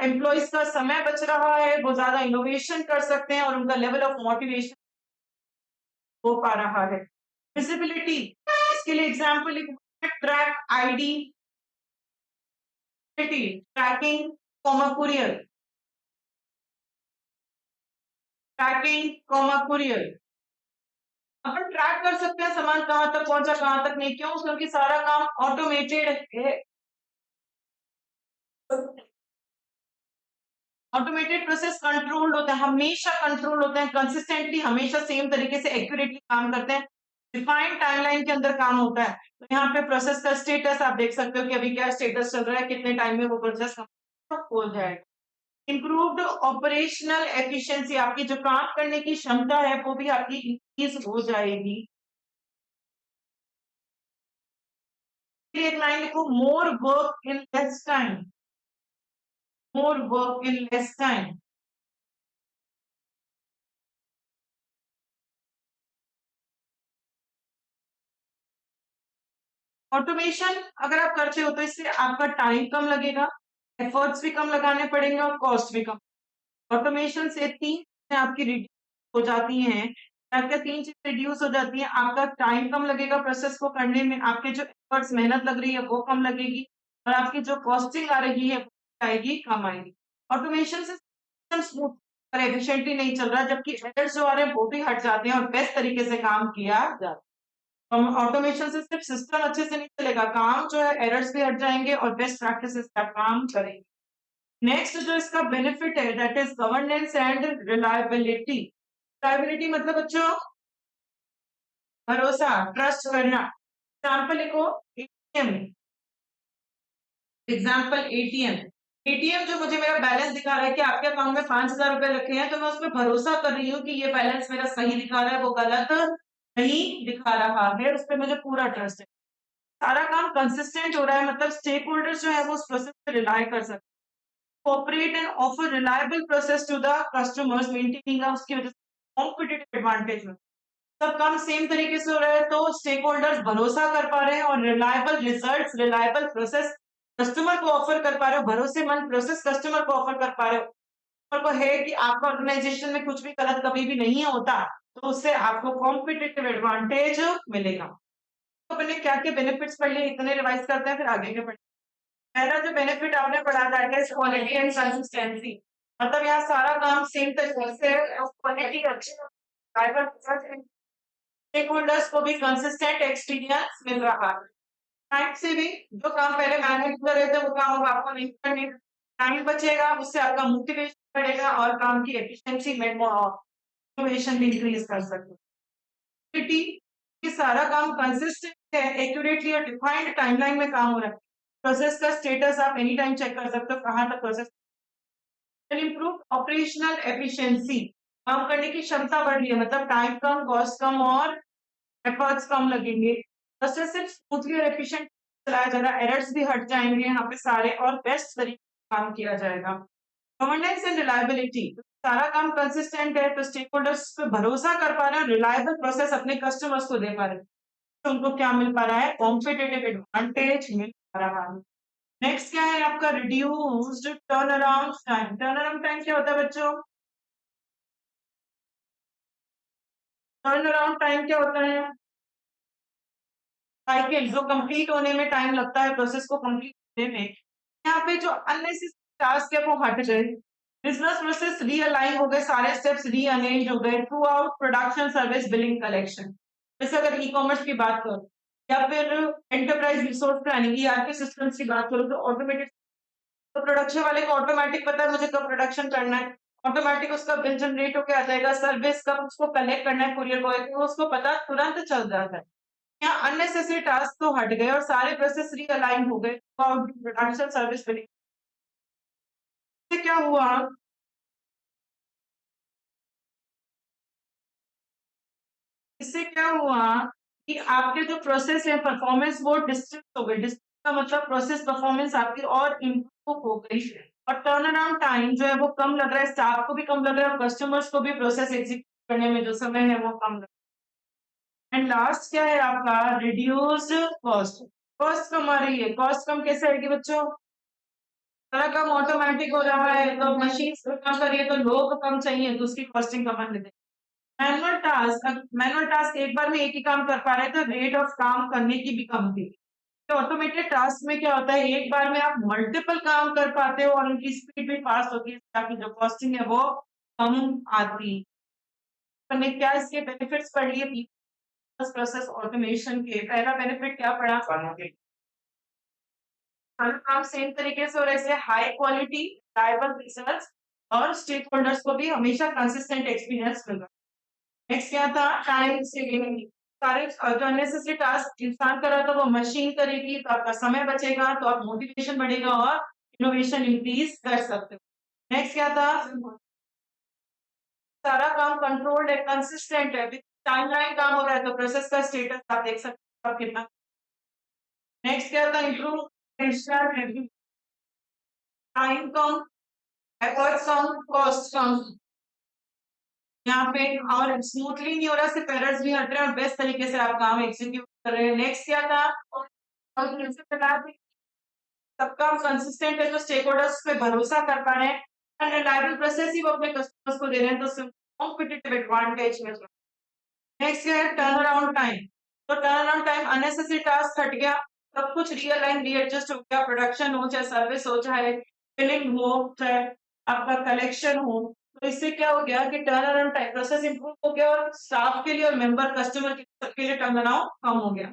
एम्प्लॉइज का समय बच रहा है, वो ज्यादा इनोवेशन कर सकते हैं और उनका लेवल ऑफ मोटिवेशन हो पा रहा है। विजिबिलिटी, इसके लिए example track ID, tracking, comma courier, tracking, comma courier. अपन ट्रैक कर सकते हैं सामान कहाँ तक पहुंचा कहाँ तक नहीं। क्यों? क्योंकि सारा काम ऑटोमेटेड है। ऑटोमेटेड प्रोसेस कंट्रोल्ड होता है, हमेशा कंट्रोल होते हैं, कंसिस्टेंटली हमेशा सेम तरीके से एक्यूरेटली काम करते हैं, डिफाइंड टाइमलाइन के अंदर काम होता है। तो यहाँ पे प्रोसेस का स्टेटस आप देख सकते हो कि अभी क्या स्टेटस चल रहा है, कितने टाइम में वो प्रोसेस हो जाएगा। इम्प्रूव्ड ऑपरेशनल एफिशिएंसी, आपकी जो काम करने की क्षमता है वो भी आपकी इंक्रीज हो जाएगी। एक लाइन लिखो, more work in less time, more work in less time. Automation अगर आप करते हो तो इससे आपका टाइम कम लगेगा, एफर्ट्स भी कम लगाने पड़ेंगे और कॉस्ट भी कम। ऑटोमेशन से तीन चीजें आपकी रिड्यूस हो जाती हैं। आपका तीन चीजें रिड्यूस हो जाती हैं, आपका टाइम कम लगेगा प्रोसेस को करने में, आपके जो एफर्ट्स मेहनत लग रही है वो कम लगेगी और आपकी जो कॉस्टिंग आ रही है वो आएगी, कम आएगी। ऑटोमेशन से स्मूथ और एफिशिएंटली नहीं चल रहा, जबकि एरर्स जो आ रहे हैं वो भी हट जाते हैं और बेस्ट तरीके से काम किया जाता है। ऑटोमेशन से सिर्फ सिस्टम अच्छे से नहीं चलेगा, काम जो है एरर्स भी हट जाएंगे और बेस्ट प्रैक्टिसेस का काम करेंगे। नेक्स्ट जो इसका बेनिफिट है that is governance and reliability. Reliability मतलब बच्चों भरोसा, ट्रस्ट करना। एग्जाम्पल लिखो, एटीएम। Example ATM. एटीएम जो मुझे मेरा बैलेंस दिखा रहा है कि आपके अकाउंट में 5,000 रुपए रखे हैं, तो मैं उस पर भरोसा कर रही हूँ कि ये बैलेंस मेरा सही दिखा रहा है, वो गलत नहीं दिखा रहा है, उस पर मुझे पूरा ट्रस्ट है। सारा काम कंसिस्टेंट हो रहा है, मतलब स्टेक होल्डर्स जो है वो उस प्रोसेस पे रिलाय कर सकते हैं। Cooperate and offer reliable process to the customers, maintaining उसकी वजह से कॉम्पिटिटिव एडवांटेज में सब काम सेम तरीके से हो रहा है, तो स्टेक होल्डर्स भरोसा कर पा रहे हैं और reliable results, reliable process customer को ऑफर कर पा रहे हो, भरोसेमंद प्रोसेस कस्टमर को ऑफर कर पा रहे हो। कस्टमर को है कि आपका ऑर्गेनाइजेशन में कुछ भी गलत कभी भी नहीं होता, तो उससे आपको कॉम्पिटिटिव एडवांटेज मिलेगा। तो अपने क्या क्या बेनिफिट्स पढ़ लिए, इतने रिवाइज करते हैं फिर आगे के पढ़ेंगे। पहला जो बेनिफिट आपने पढ़ा था क्वालिटी एंड कंसिस्टेंसी, मतलब यहाँ सारा काम सेम तरीके से क्वालिटी अच्छी, स्टेक होल्डर्स को भी कंसिस्टेंट एक्सपीरियंस मिल रहा है। टाइम सेविंग, जो काम पहले मैनेज कर रहे थे वो काम अब आपको नहीं करने, टाइम बचेगा, उससे आपका मोटिवेशन बढ़ेगा और काम की एफिशिएंसी में मोटिवेशन भी इंक्रीज कर सकते हो। कि सारा काम कंसिस्टेंट है, एक्यूरेटली और डिफाइंड टाइमलाइन में काम हो रहा है। प्रोसेस का स्टेटस आप एनी टाइम चेक कर सकते हो कहाँ तक प्रोसेस। इम्प्रूव ऑपरेशनल एफिशिएंसी, काम करने की क्षमता बढ़ रही है, मतलब टाइम कम, कॉस्ट कम और एफर्ट्स कम लगेंगे। प्रोसेस सिर्फ स्मूथली और एफिशिएंट चलाया जा रहा है, एरर्स भी हट जाएंगे यहाँ पे सारे और बेस्ट तरीके से काम किया जाएगा। गवर्नेंस एंड रिलायबिलिटी, सारा काम कंसिस्टेंट है तो स्टेक होल्डर्स पे भरोसा कर पा रहे हैं, रिलायबल प्रोसेस अपने कस्टमर्स को दे पा रहे हैं, तो उनको क्या मिल पा रहा है, कॉम्पिटेटिव एडवांटेज मिल पा रहा है। नेक्स्ट क्या है आपका, reduced turn around time. Turn around time क्या होता है बच्चों, टर्न अराउंड टाइम क्या होता है, साइकिल जो कंप्लीट होने में टाइम लगता है, प्रोसेस को कंप्लीट होने में। यहाँ पे जो अननेसेसरी टास्क है वो हट गए, बिजनेस प्रोसेस रीअलाइन हो गए, सारे स्टेप्स रीअरेंज हो गए through out production, service, billing, collection. जैसे अगर ई कॉमर्स की बात करो या फिर enterprise resource planning, ERP systems की बात करो, तो ऑटोमेटेड, तो प्रोडक्शन वाले को ऑटोमेटिक पता है मुझे कब प्रोडक्शन करना है, ऑटोमेटिक उसका बिल जनरेट होकर आ जाएगा, सर्विस कब उसको कलेक्ट करना है कुरियर बॉय को, उसको पता तुरंत चल जाता है। यहाँ अननेसेसरी टास्क तो हट गए और सारे प्रोसेस रीअलाइन हो गए प्रोडक्शन, सर्विस, बिलिंग। इससे क्या हुआ, इससे क्या हुआ कि आपके जो प्रोसेस है परफॉर्मेंस वो डिस्टेंस हो गई, डिस्टेंस का मतलब प्रोसेस परफॉर्मेंस आपकी और इम्प्रूव हो गई, और टर्न अराउंड टाइम जो है वो कम लग रहा है, स्टाफ को भी कम लग रहा है और कस्टमर्स को भी प्रोसेस एग्जीक्यूट करने में जो समय है वो कम लग रहा है। एंड लास्ट क्या है आपका, रिड्यूस्ड कॉस्ट। कॉस्ट कम आ रही है, कॉस्ट कम कैसे आएगी बच्चों, सारा काम ऑटोमेटिक हो रहा है तो मशीन कम कर रही है तो लोग कम चाहिए तो उसकी कॉस्टिंग कम कर देते हैं। मैनुअल टास्क एक बार में एक ही काम कर पा रहे थे, रेट ऑफ काम करने की भी कम थी। तो ऑटोमेटेड टास्क में क्या होता है, एक बार में आप मल्टीपल काम कर पाते हो और उनकी स्पीड भी फास्ट होती है, ताकि जो कॉस्टिंग है वो कम आती है। हमने क्या इसके बेनिफिट्स पढ़ लिए प्रोसेस ऑटोमेशन के, पहला बेनिफिट क्या पढ़ा, हर काम सेम तरीके से, और ऐसे हाई क्वालिटी रिलायबल रिजल्ट्स, और स्टेक होल्डर्स को भी हमेशा कंसिस्टेंट एक्सपीरियंस मिल रहा है। नेक्स्ट क्या था, टाइम सेविंग, सारे जो अननेसेसरी टास्क इंसान कर रहा था वो मशीन करेगी तो आपका समय बचेगा, तो आप मोटिवेशन बढ़ेगा और इनोवेशन इंक्रीज कर सकते हो। नेक्स्ट क्या था, सारा काम कंट्रोल्ड है, कंसिस्टेंट है, टाइमलाइन काम हो रहा है तो प्रोसेस का स्टेटस आप देख सकते हो आप कितना। नेक्स्ट क्या था, इम्प्रूव टाइम कम, एफर्ट्स कम, कॉस्ट कम, यहाँ पे और स्मूथली नहीं हो रहा, सिर्फ एरर्स भी हट रहे हैं और बेस्ट तरीके से आप काम एग्जीक्यूट कर रहे हैं। नेक्स्ट क्या था, और जैसे बता दें, सब काम कंसिस्टेंट है तो स्टेक होल्डर्स पे भरोसा कर पा रहे हैं, एंड रिलायबल प्रोसेस ही वो अपने कस्टमर्स को दे रहे हैं, तो कॉम्पिटिटिव एडवांटेज में। नेक्स्ट क्या है, टर्न अराउंड टाइम, तो turn around time unnecessary task हट गया, सब कुछ रियलाइन रीएडजस्ट हो गया, प्रोडक्शन हो चाहे सर्विस हो चाहे बिलिंग हो चाहे आपका कलेक्शन हो, तो इससे क्या हो गया कि turn around time process improve हो गया और स्टाफ के लिए और मेंबर कस्टमर के सबके लिए टर्न अराउंड कम हो गया।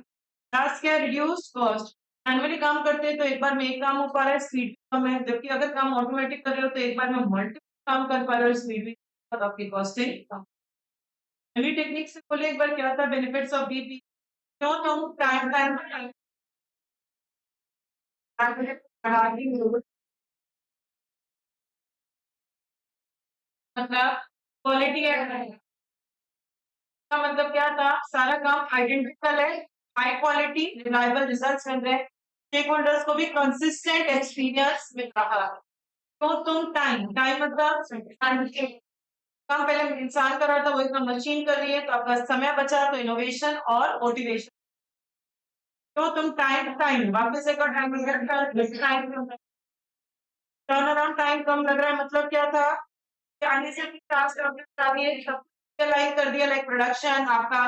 लास्ट क्या है, रिड्यूस कॉस्ट, मैनुअली काम करते हैं तो एक बार में एक काम हो पा रहा है, स्पीड कम है, जबकि अगर काम ऑटोमेटिक कर रहे हो तो एक बार में मल्टीपल काम कर पा रहे हो, स्पीड भी, और आपकी कॉस्टिंग कम। नवी टेक्निक से बोले एक बार क्या था, बेनिफिट्स ऑफ बीपी, क्यों तुम टाइम टाइम मतलब क्वालिटी का मतलब क्या था, सारा काम आइडेंटिकल है, हाई क्वालिटी रिलायबल रिजल्ट्स मिल रहे हैं, स्टेक होल्डर्स को भी कंसिस्टेंट एक्सपीरियंस मिल रहा है। तो तुम टाइम टाइम मतलब काम पहले इंसान कर रहा था वही काम मशीन कर रही है, तो आपका समय बचा तो इनोवेशन और मोटिवेशन। तो तुम टाइम टाइम वापस एक और टाइम टर्न अराउंड टाइम कम लग रहा है, मतलब क्या था कि आने से टास्क लाइन कर दिया, लाइक प्रोडक्शन आपका,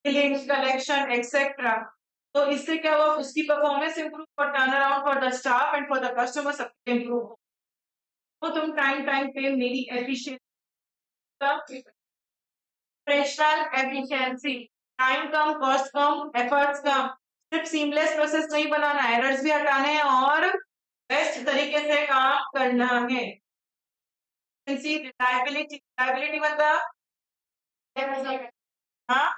बिलिंग, कलेक्शन एक्सेट्रा, तो इससे क्या हुआ, उसकी performance improve, for turn around for the staff and for the customer सब इंप्रूव। तो तुम टाइम टाइम पे मेरी एफिशिएंसी, ऑपरेशनल एफिशिएंसी, टाइम कम, कॉस्ट कम, एफर्ट्स कम, सिर्फ सीमलेस प्रोसेस नहीं बनाना, एरर्स भी हटाने हैं और बेस्ट तरीके से काम करना है। रिलायबिलिटी, रिलायबिलिटी मतलब, हाँ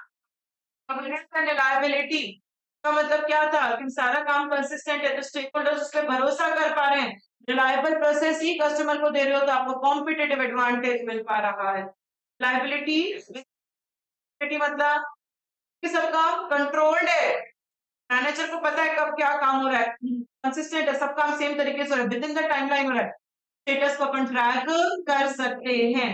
गवर्नेंस एंड रिलायबिलिटी का मतलब क्या था कि सारा काम कंसिस्टेंट है तो स्टेक होल्डर्स उस पर भरोसा कर पा रहे हैं। रिलायबल प्रोसेस ही कस्टमर को दे रहे हो तो आपको कॉम्पिटिटिव एडवांटेज मिल पा रहा है। लायबिलिटी मतलब कि सब काम कंट्रोल्ड है, मैनेजर को पता है कब क्या काम हो रहा है, कंसिस्टेंट है, सब काम सेम तरीके से हो रहा है, विद इन द टाइमलाइन हो रहा है, स्टेटस को अपन ट्रैक कर सकते हैं।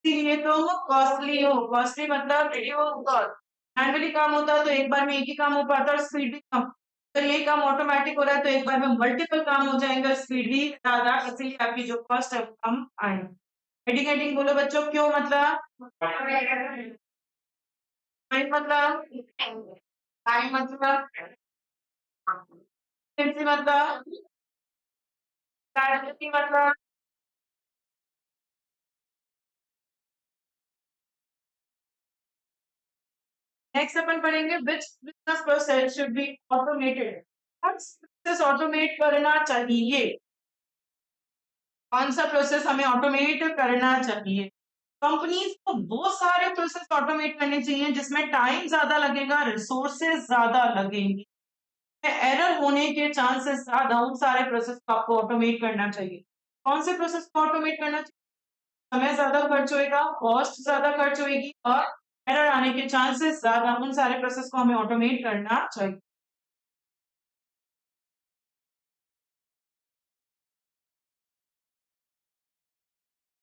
इसीलिए तुम कॉस्टली हो। कॉस्टली मतलब मैनुअली काम होता है तो एक बार में एक ही काम हो पाता है और स्पीड भी कम। अगर ये काम ऑटोमेटिक हो रहा है तो एक बार में मल्टीपल काम हो जाएंगे और स्पीड भी ज्यादा, इसलिए आपकी जो कॉस्ट है वो कम आएगी। हेडिंग हेडिंग बोलो बच्चों, क्यों मतलब टाइम मतलब टाइम मतलब efficiency मतलब strategy मतलब नेक्स्ट अपन पढ़ेंगे which business process should be automated। कौन सा प्रोसेस ऑटोमेट करना चाहिए, कौन सा प्रोसेस हमें ऑटोमेट करना चाहिए। कंपनीज को वो सारे प्रोसेस ऑटोमेट करने चाहिए जिसमें टाइम ज्यादा लगेगा, रिसोर्सेज ज्यादा लगेंगे, एरर होने के चांसेस ज्यादा, उन सारे प्रोसेस को आपको ऑटोमेट करना चाहिए। कौन से प्रोसेस को ऑटोमेट करना चाहिए, समय ज्यादा खर्च होएगा, कॉस्ट ज्यादा खर्च होएगी और एरर आने के चांसेस ज्यादा, उन सारे प्रोसेस को हमें ऑटोमेट करना चाहिए।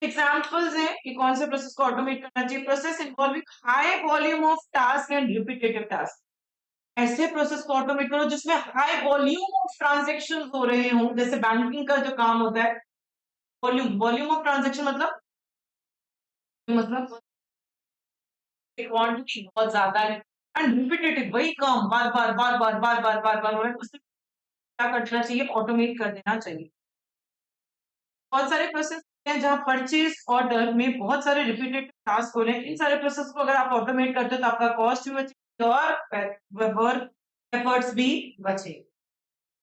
एग्जाम्पल्स हैं कि कौन से प्रोसेस को ऑटोमेट करना चाहिए। Process involving high volume of task and repetitive task, ऐसे प्रोसेस को ऑटोमेट करो जिसमें हाई वॉल्यूम ऑफ ट्रांजेक्शन हो रहे हों, जैसे बैंकिंग का जो काम होता है, वॉल्यूम वॉल्यूम ऑफ ट्रांजेक्शन मतलब क्वांटिटी बहुत ज्यादा है एंड रिपीटेटिव, वही काम बार बार बार बार बार बार बार बार हो रहा है, उससे क्या करना चाहिए, ऑटोमेट कर देना चाहिए। बहुत सारे प्रोसेस हैं जहां परचेज ऑर्डर में बहुत सारे रिपीटेड टास्क हो रहे हैं, इन सारे प्रोसेस को अगर आप ऑटोमेट करते हो तो आपका कॉस्ट भी बचेगा और वर्क एफर्ट्स भी बचेगा।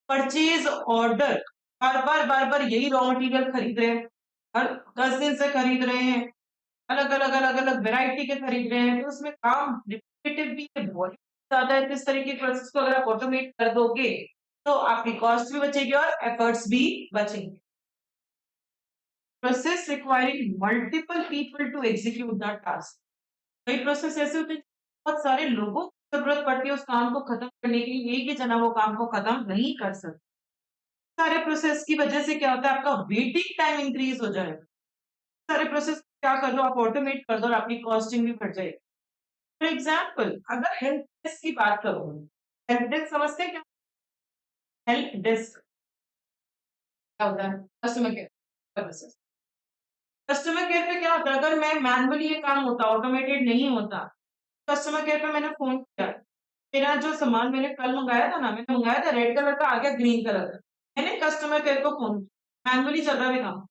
परचेज ऑर्डर, बार बार यही रॉ मटेरियल खरीद रहे हैं, हर 10 दिन से खरीद रहे हैं, अलग अलग वेराइटी के खरीद रहे हैं, तो उसमें काम रिपीटेटिव भी है, वॉल्यूम ज्यादा है। तो इस तरीके के प्रोसेस को अगर आप ऑटोमेट कर दोगे तो आपकी कॉस्ट भी बचेगी और एफर्ट्स भी बचेंगे। Process requiring multiple people to execute the task, कई प्रोसेस ऐसे होते हैं बहुत सारे लोगों की जरूरत पड़ती है उस काम को खत्म करने के लिए, एक ही जना वो काम को खत्म नहीं कर सकता। सारे प्रोसेस की वजह से क्या होता है, आपका वेटिंग टाइम इंक्रीज हो जाएगा। सारे प्रोसेस क्या कर दो आप, ऑटोमेट कर दो और आपकी कॉस्टिंग भी बढ़ जाएगी। फॉर एग्जाम्पल अगर हेल्प डेस्क की बात करो, हेल्प डेस्क समझते हैं क्या, हेल्प डेस्क क्या होता है, customer care services. Customer care पे क्या होता है, अगर मैं मैनुअली ये काम होता, ऑटोमेटेड नहीं होता, कस्टमर केयर पे मैंने फोन किया, मेरा जो सामान मैंने कल मंगाया था ना, मैंने मंगाया था रेड कलर का, आ गया ग्रीन कलर का, मैंने कस्टमर केयर को फोन किया, मैनुअली चल रहा भी काम,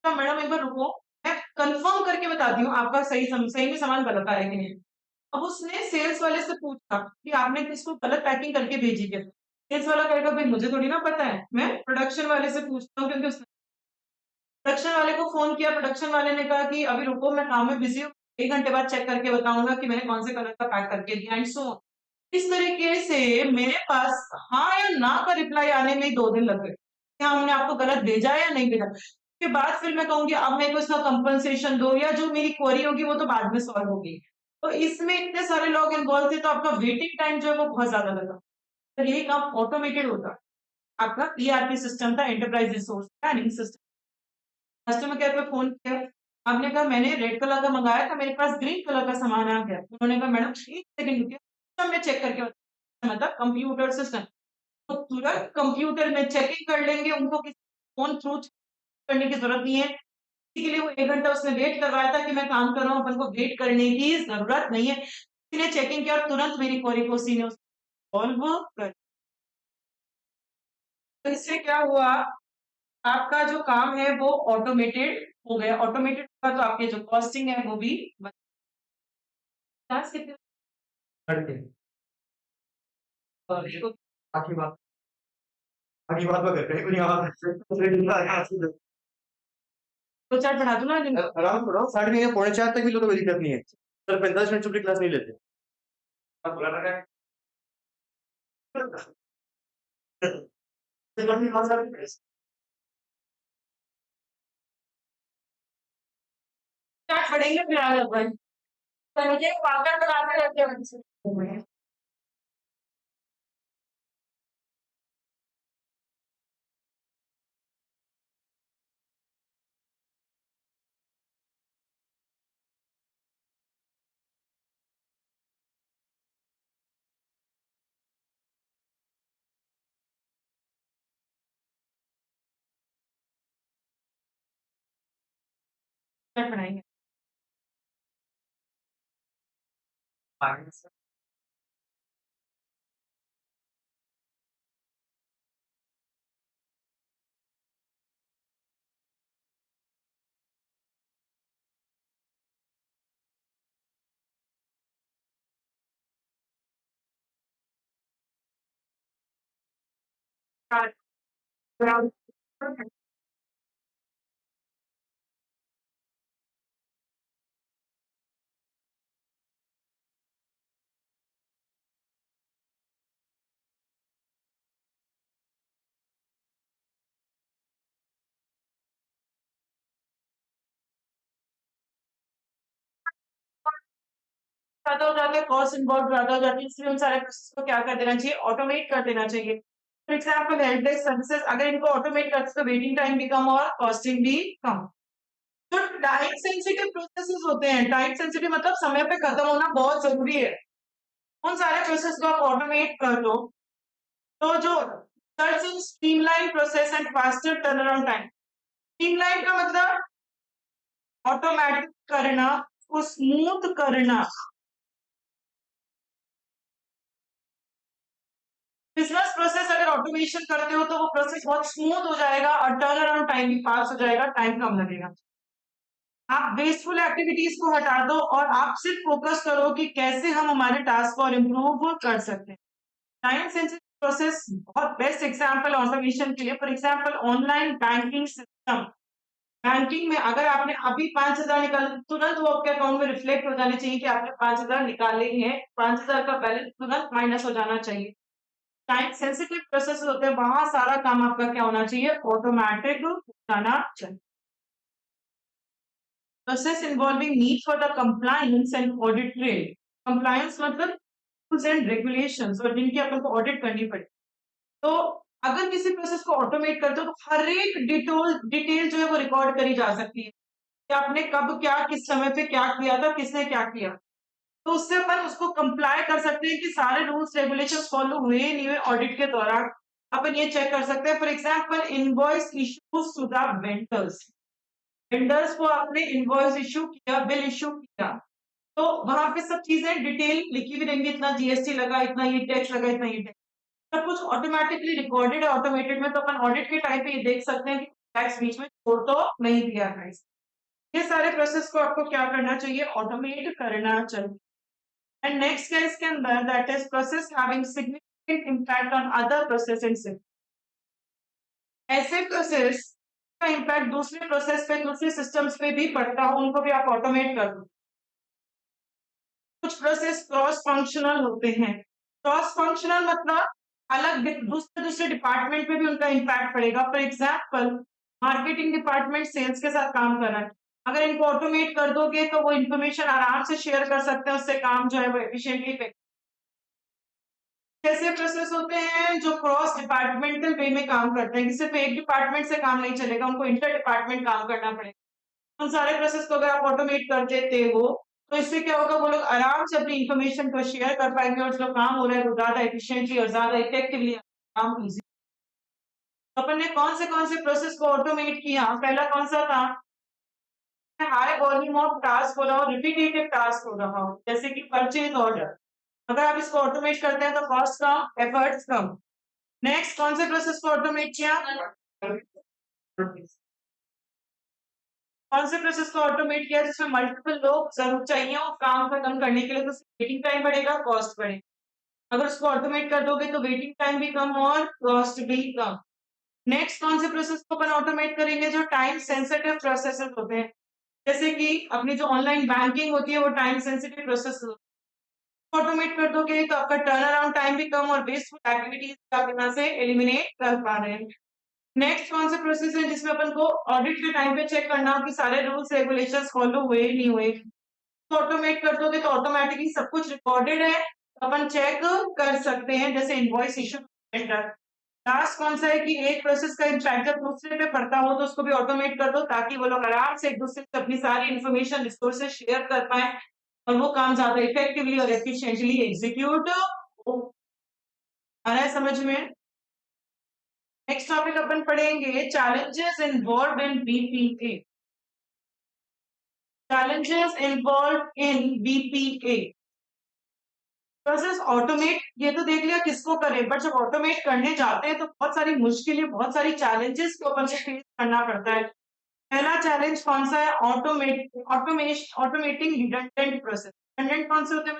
तो मैडम एक बार रुको, मैं कंफर्म करके बताती हूँ आपका सही में सामान गलत आया कि नहीं। अब उसने सेल्स वाले से पूछा कि आपने किसको गलत पैकिंग करके भेजी क्या, सेल्स वाला कहेगा भाई मुझे थोड़ी ना पता है, मैं प्रोडक्शन वाले से पूछता हूँ, क्योंकि उसने प्रोडक्शन वाले को फोन किया, प्रोडक्शन वाले ने कहा कि अभी रुको मैं काम में बिजी हूँ, 1 घंटे बाद चेक करके बताऊंगा कि मैंने कौन से कलर का पैक करके दिया एंड सो। इस तरीके से मेरे पास हाँ या ना का रिप्लाई आने में ही 2 दिन लग गए, क्या हमने आपको गलत भेजा है या नहीं भेजा। उसके बाद फिर मैं कहूंगी अब मेरे को इसका कंपनसेशन दो, या जो मेरी क्वेरी होगी वो तो बाद में सॉल्व होगी। तो इसमें इतने सारे लोग इन्वॉल्व थे तो आपका वेटिंग टाइम जो है वो बहुत ज्यादा लगा। तो यही काम ऑटोमेटेड होता, आपका ईआरपी सिस्टम था, enterprise resource planning system. Customer care पे फोन किया, आपने कहा मैंने रेड कलर का मंगाया था, मेरे पास ग्रीन कलर का सामान आ गया। उन्होंने कहा मैडम 1 सेकंड रुकिए, सिस्टम में चेक करके मतलब कंप्यूटर सिस्टम, तो तुरंत कंप्यूटर में चेकिंग कर लेंगे, उनको किसी फोन थ्रू करने की जरूरत नहीं है। इसी के लिए वो 1 घंटा उसने वेट करवाया था कि मैं काम कर रहा हूँ, अपन को वेट करने की जरूरत नहीं है। किसी ने चेकिंग किया और तुरंत मेरी क्वेरी को उसी ने सॉल्व कर। तो इससे क्या हुआ, आपका जो काम है वो ऑटोमेटेड हो गया, ऑटोमेटेड होगा तो आपके जो कॉस्टिंग है वो भी क्लास कितने करते और इसको आखिरी बात वो करते हैं कुछ यहाँ दो चार पढ़ा दूं ना दिन आराम करो 3:30 पौने 4 तक भी लो तो कोई दिक्कत नहीं है, सर 45 मिनट छुट्टी क्लास नहीं लेते। अब बुलाना क्या है? स्टार्ट पढ़ेंगे फिर आगे अपन। तो मुझे पाकर बनाते रहते हैं उनसे। स्टार्ट पढ़ाएंगे। आगे से स्टार्ट। ज़्यादा हो जाता है, कॉस्ट इन्वॉल्व ज़्यादा हो जाती है, इसलिए उन सारे प्रोसेस को क्या कर देना चाहिए, ऑटोमेट कर देना चाहिए। For example help desk services, अगर इनको ऑटोमेट करते तो वेटिंग टाइम भी कम और कॉस्टिंग भी कम। जो टाइम सेंसिटिव प्रोसेसेस होते हैं, टाइम सेंसिटिव मतलब समय पे खत्म होना बहुत जरूरी है, उन सारे प्रोसेस को आप ऑटोमेट कर दो तो जो streamline process and faster turn around time. Streamline का मतलब ऑटोमेटिक करना, उसको स्मूथ करना। बिजनेस प्रोसेस अगर ऑटोमेशन करते हो तो वो प्रोसेस बहुत स्मूथ हो जाएगा और टर्न अराउंड टाइम भी फास्ट हो जाएगा, टाइम कम लगेगा। आप वेस्टफुल एक्टिविटीज को हटा दो और आप सिर्फ फोकस करो कि कैसे हम हमारे टास्क को और इम्प्रूव कर सकते हैं। टाइम सेंसिटिव प्रोसेस बहुत बेस्ट एग्जांपल ऑटोमेशन के लिए, for example online banking system. Banking में अगर आपने अभी 5,000 निकाले तुरंत वो आपके अकाउंट में रिफ्लेक्ट हो जाने चाहिए कि आपने 5,000 निकाले ही हैं, 5,000 का बैलेंस तुरंत माइनस हो जाना चाहिए। टाइम सेंसिटिव प्रोसेस होते हैं, वहां सारा काम आपका क्या होना चाहिए, ऑटोमेटिक जाना चाहिए। Process involving need for the compliance and audit trail. Compliance मतलब रूल्स एंड रेगुलेशंस और जिनकी अपन को ऑडिट करनी पड़े। तो अगर किसी प्रोसेस को ऑटोमेट करते हो तो हर एक डिटेल जो है वो रिकॉर्ड करी जा सकती है कि आपने कब क्या किस समय पे क्या किया था, किसने क्या किया। तो उससे अपन उसको कंप्लाई कर सकते हैं कि सारे रूल्स रेगुलेशंस फॉलो हुए नहीं हुए ऑडिट के दौरान। अपन ये चेक कर सकते हैं, for example invoice issues to the vendors. Vendors को आपने इनवॉइस इश्यू किया, बिल इश्यू किया, तो वहां पे सब चीजें डिटेल लिखी भी रहेंगी, इतना जीएसटी लगा, इतना ये टैक्स लगा, इतना ये टैक्स, सब कुछ ऑटोमेटिकली रिकॉर्डेड है ऑटोमेटेड में। तो अपन ऑडिट के टाइम पे ये देख सकते हैं कि टैक्स बीच में छोड़ तो नहीं दिया है। ये सारे प्रोसेस को आपको क्या करना चाहिए, ऑटोमेट करना चाहिए। एंड नेक्स्ट है इसके अंदर that is process having significant impact on other process in system. ऐसे प्रोसेस का इम्पैक्ट दूसरे प्रोसेस पे, दूसरे सिस्टम्स पे भी पड़ता हो, उनको भी आप ऑटोमेट कर दो। कुछ प्रोसेस क्रॉस फंक्शनल होते हैं। क्रॉस फंक्शनल मतलब अलग दूसरे दूसरे डिपार्टमेंट में भी उनका इम्पैक्ट पड़ेगा। For example marketing department sales के साथ काम कर रहा है, अगर इनको ऑटोमेट कर दोगे तो वो इन्फॉर्मेशन आराम से शेयर कर सकते हैं, उससे काम जो है वो एफिशिएंटली। कैसे प्रोसेस होते हैं जो क्रॉस डिपार्टमेंटल वे में काम करते हैं, कि सिर्फ एक डिपार्टमेंट से काम नहीं चलेगा, उनको इंटर डिपार्टमेंट काम करना पड़ेगा। उन सारे प्रोसेस को अगर आप ऑटोमेट कर देते हो तो इससे क्या होगा, वो लोग आराम से अपनी इंफॉर्मेशन को शेयर कर पाएंगे और जो काम हो रहा है वो ज्यादा एफिशिएंटली और ज्यादा इफेक्टिवली काम इजी। अपन ने कौन से प्रोसेस को ऑटोमेट किया, पहला कौन सा था, हाई वॉल्यूम ऑफ टास्क हो रहा हो, रिपीटेटिव टास्क हो रहा हो, जैसे कि परचेज ऑर्डर। अगर आप इसको ऑटोमेट करते हैं तो कॉस्ट कम, एफर्ट्स कम। नेक्स्ट कौन से प्रोसेस को ऑटोमेट किया, कौन से प्रोसेस को ऑटोमेट किया जिसमें मल्टीपल लोग जरूर चाहिए और काम खत्म करने के लिए, तो वेटिंग टाइम बढ़ेगा, कॉस्ट बढ़ेगा। अगर उसको ऑटोमेट कर दोगे तो वेटिंग टाइम भी कम और कॉस्ट भी कम। नेक्स्ट कौन से प्रोसेस को अपन ऑटोमेट करेंगे, जो टाइम सेंसिटिव प्रोसेसेस होते हैं, जैसे कि अपनी जो ऑनलाइन बैंकिंग होती है वो टाइम सेंसिटिव प्रोसेस ऑटोमेट कर दोगे तो आपका टर्न अराउंड टाइम भी कम और वेस्टफुल एक्टिविटीज आप यहाँ से एलिमिनेट कर पा रहे हैं। नेक्स्ट कौन सा प्रोसेस है जिसमें अपन को ऑडिट के टाइम पे चेक करना कि सारे रूल्स रेगुलेशंस फॉलो हुए नहीं हुए। तो ऑटोमेट कर दोगे तो ऑटोमेटिकली सब कुछ रिकॉर्डेड है, तो अपन चेक कर सकते हैं, जैसे इनवॉइस इशू एंटर। लास्ट कौन सा है कि एक प्रोसेस का इम्पैक्ट जब दूसरे पे पड़ता हो तो उसको भी ऑटोमेट कर दो ताकि वो लोग आराम से एक दूसरे से अपनी सारी इन्फॉर्मेशन रिसोर्सेज शेयर कर पाए और वो काम ज्यादा इफेक्टिवली और एफिशिएंटली एग्जीक्यूट हो। आ रहा है समझ में? नेक्स्ट टॉपिक अपन पढ़ेंगे challenges involved in BPA. Challenges involved in BPA. Process automate ये तो देख लिया किसको करें, बट जब ऑटोमेट करने जाते हैं तो बहुत सारी मुश्किलें, बहुत सारी चैलेंजेस को अपन को फेस करना पड़ता है। पहला चैलेंज कौन सा है? Automating redundant process. रिडंडेंट कौन से होते हैं?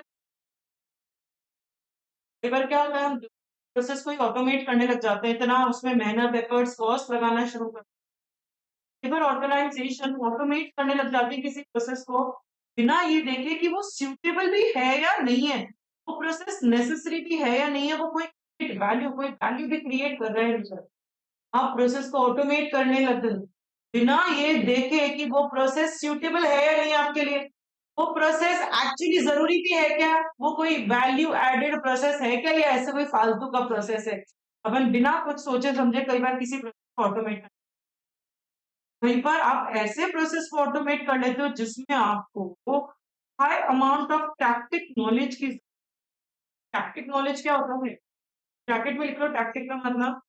कई बार क्या होता है, हम प्रोसेस को ऑटोमेट करने लग जाते हैं, इतना उसमें मेहनत एफर्ट्स कॉस्ट लगाना शुरू कर, कई बार ऑर्गेनाइजेशन ऑटोमेट करने लग जाती है किसी प्रोसेस को बिना ये देखे कि वो सूटेबल भी है या नहीं है, वो प्रोसेस नेसेसरी भी है या नहीं है, वो कोई वैल्यू भी क्रिएट कर रहे हैं। आप प्रोसेस को ऑटोमेट करने लग गए बिना ये देखे कि वो प्रोसेस सूटेबल है या नहीं आपके लिए, वो प्रोसेस एक्चुअली जरूरी भी है क्या, वो कोई वैल्यू एडेड प्रोसेस है क्या, या ऐसे कोई फालतू का प्रोसेस है। अपन बिना कुछ सोचे समझे कई बार किसी प्रोसेस को ऑटोमेट, कई बार आप ऐसे प्रोसेस को ऑटोमेट कर लेते हो जिसमें आपको high amount of tactic knowledge की। टैक्टिक नॉलेज क्या होता है? ब्रैकेट में लिख लो, टैक्टिक का मतलब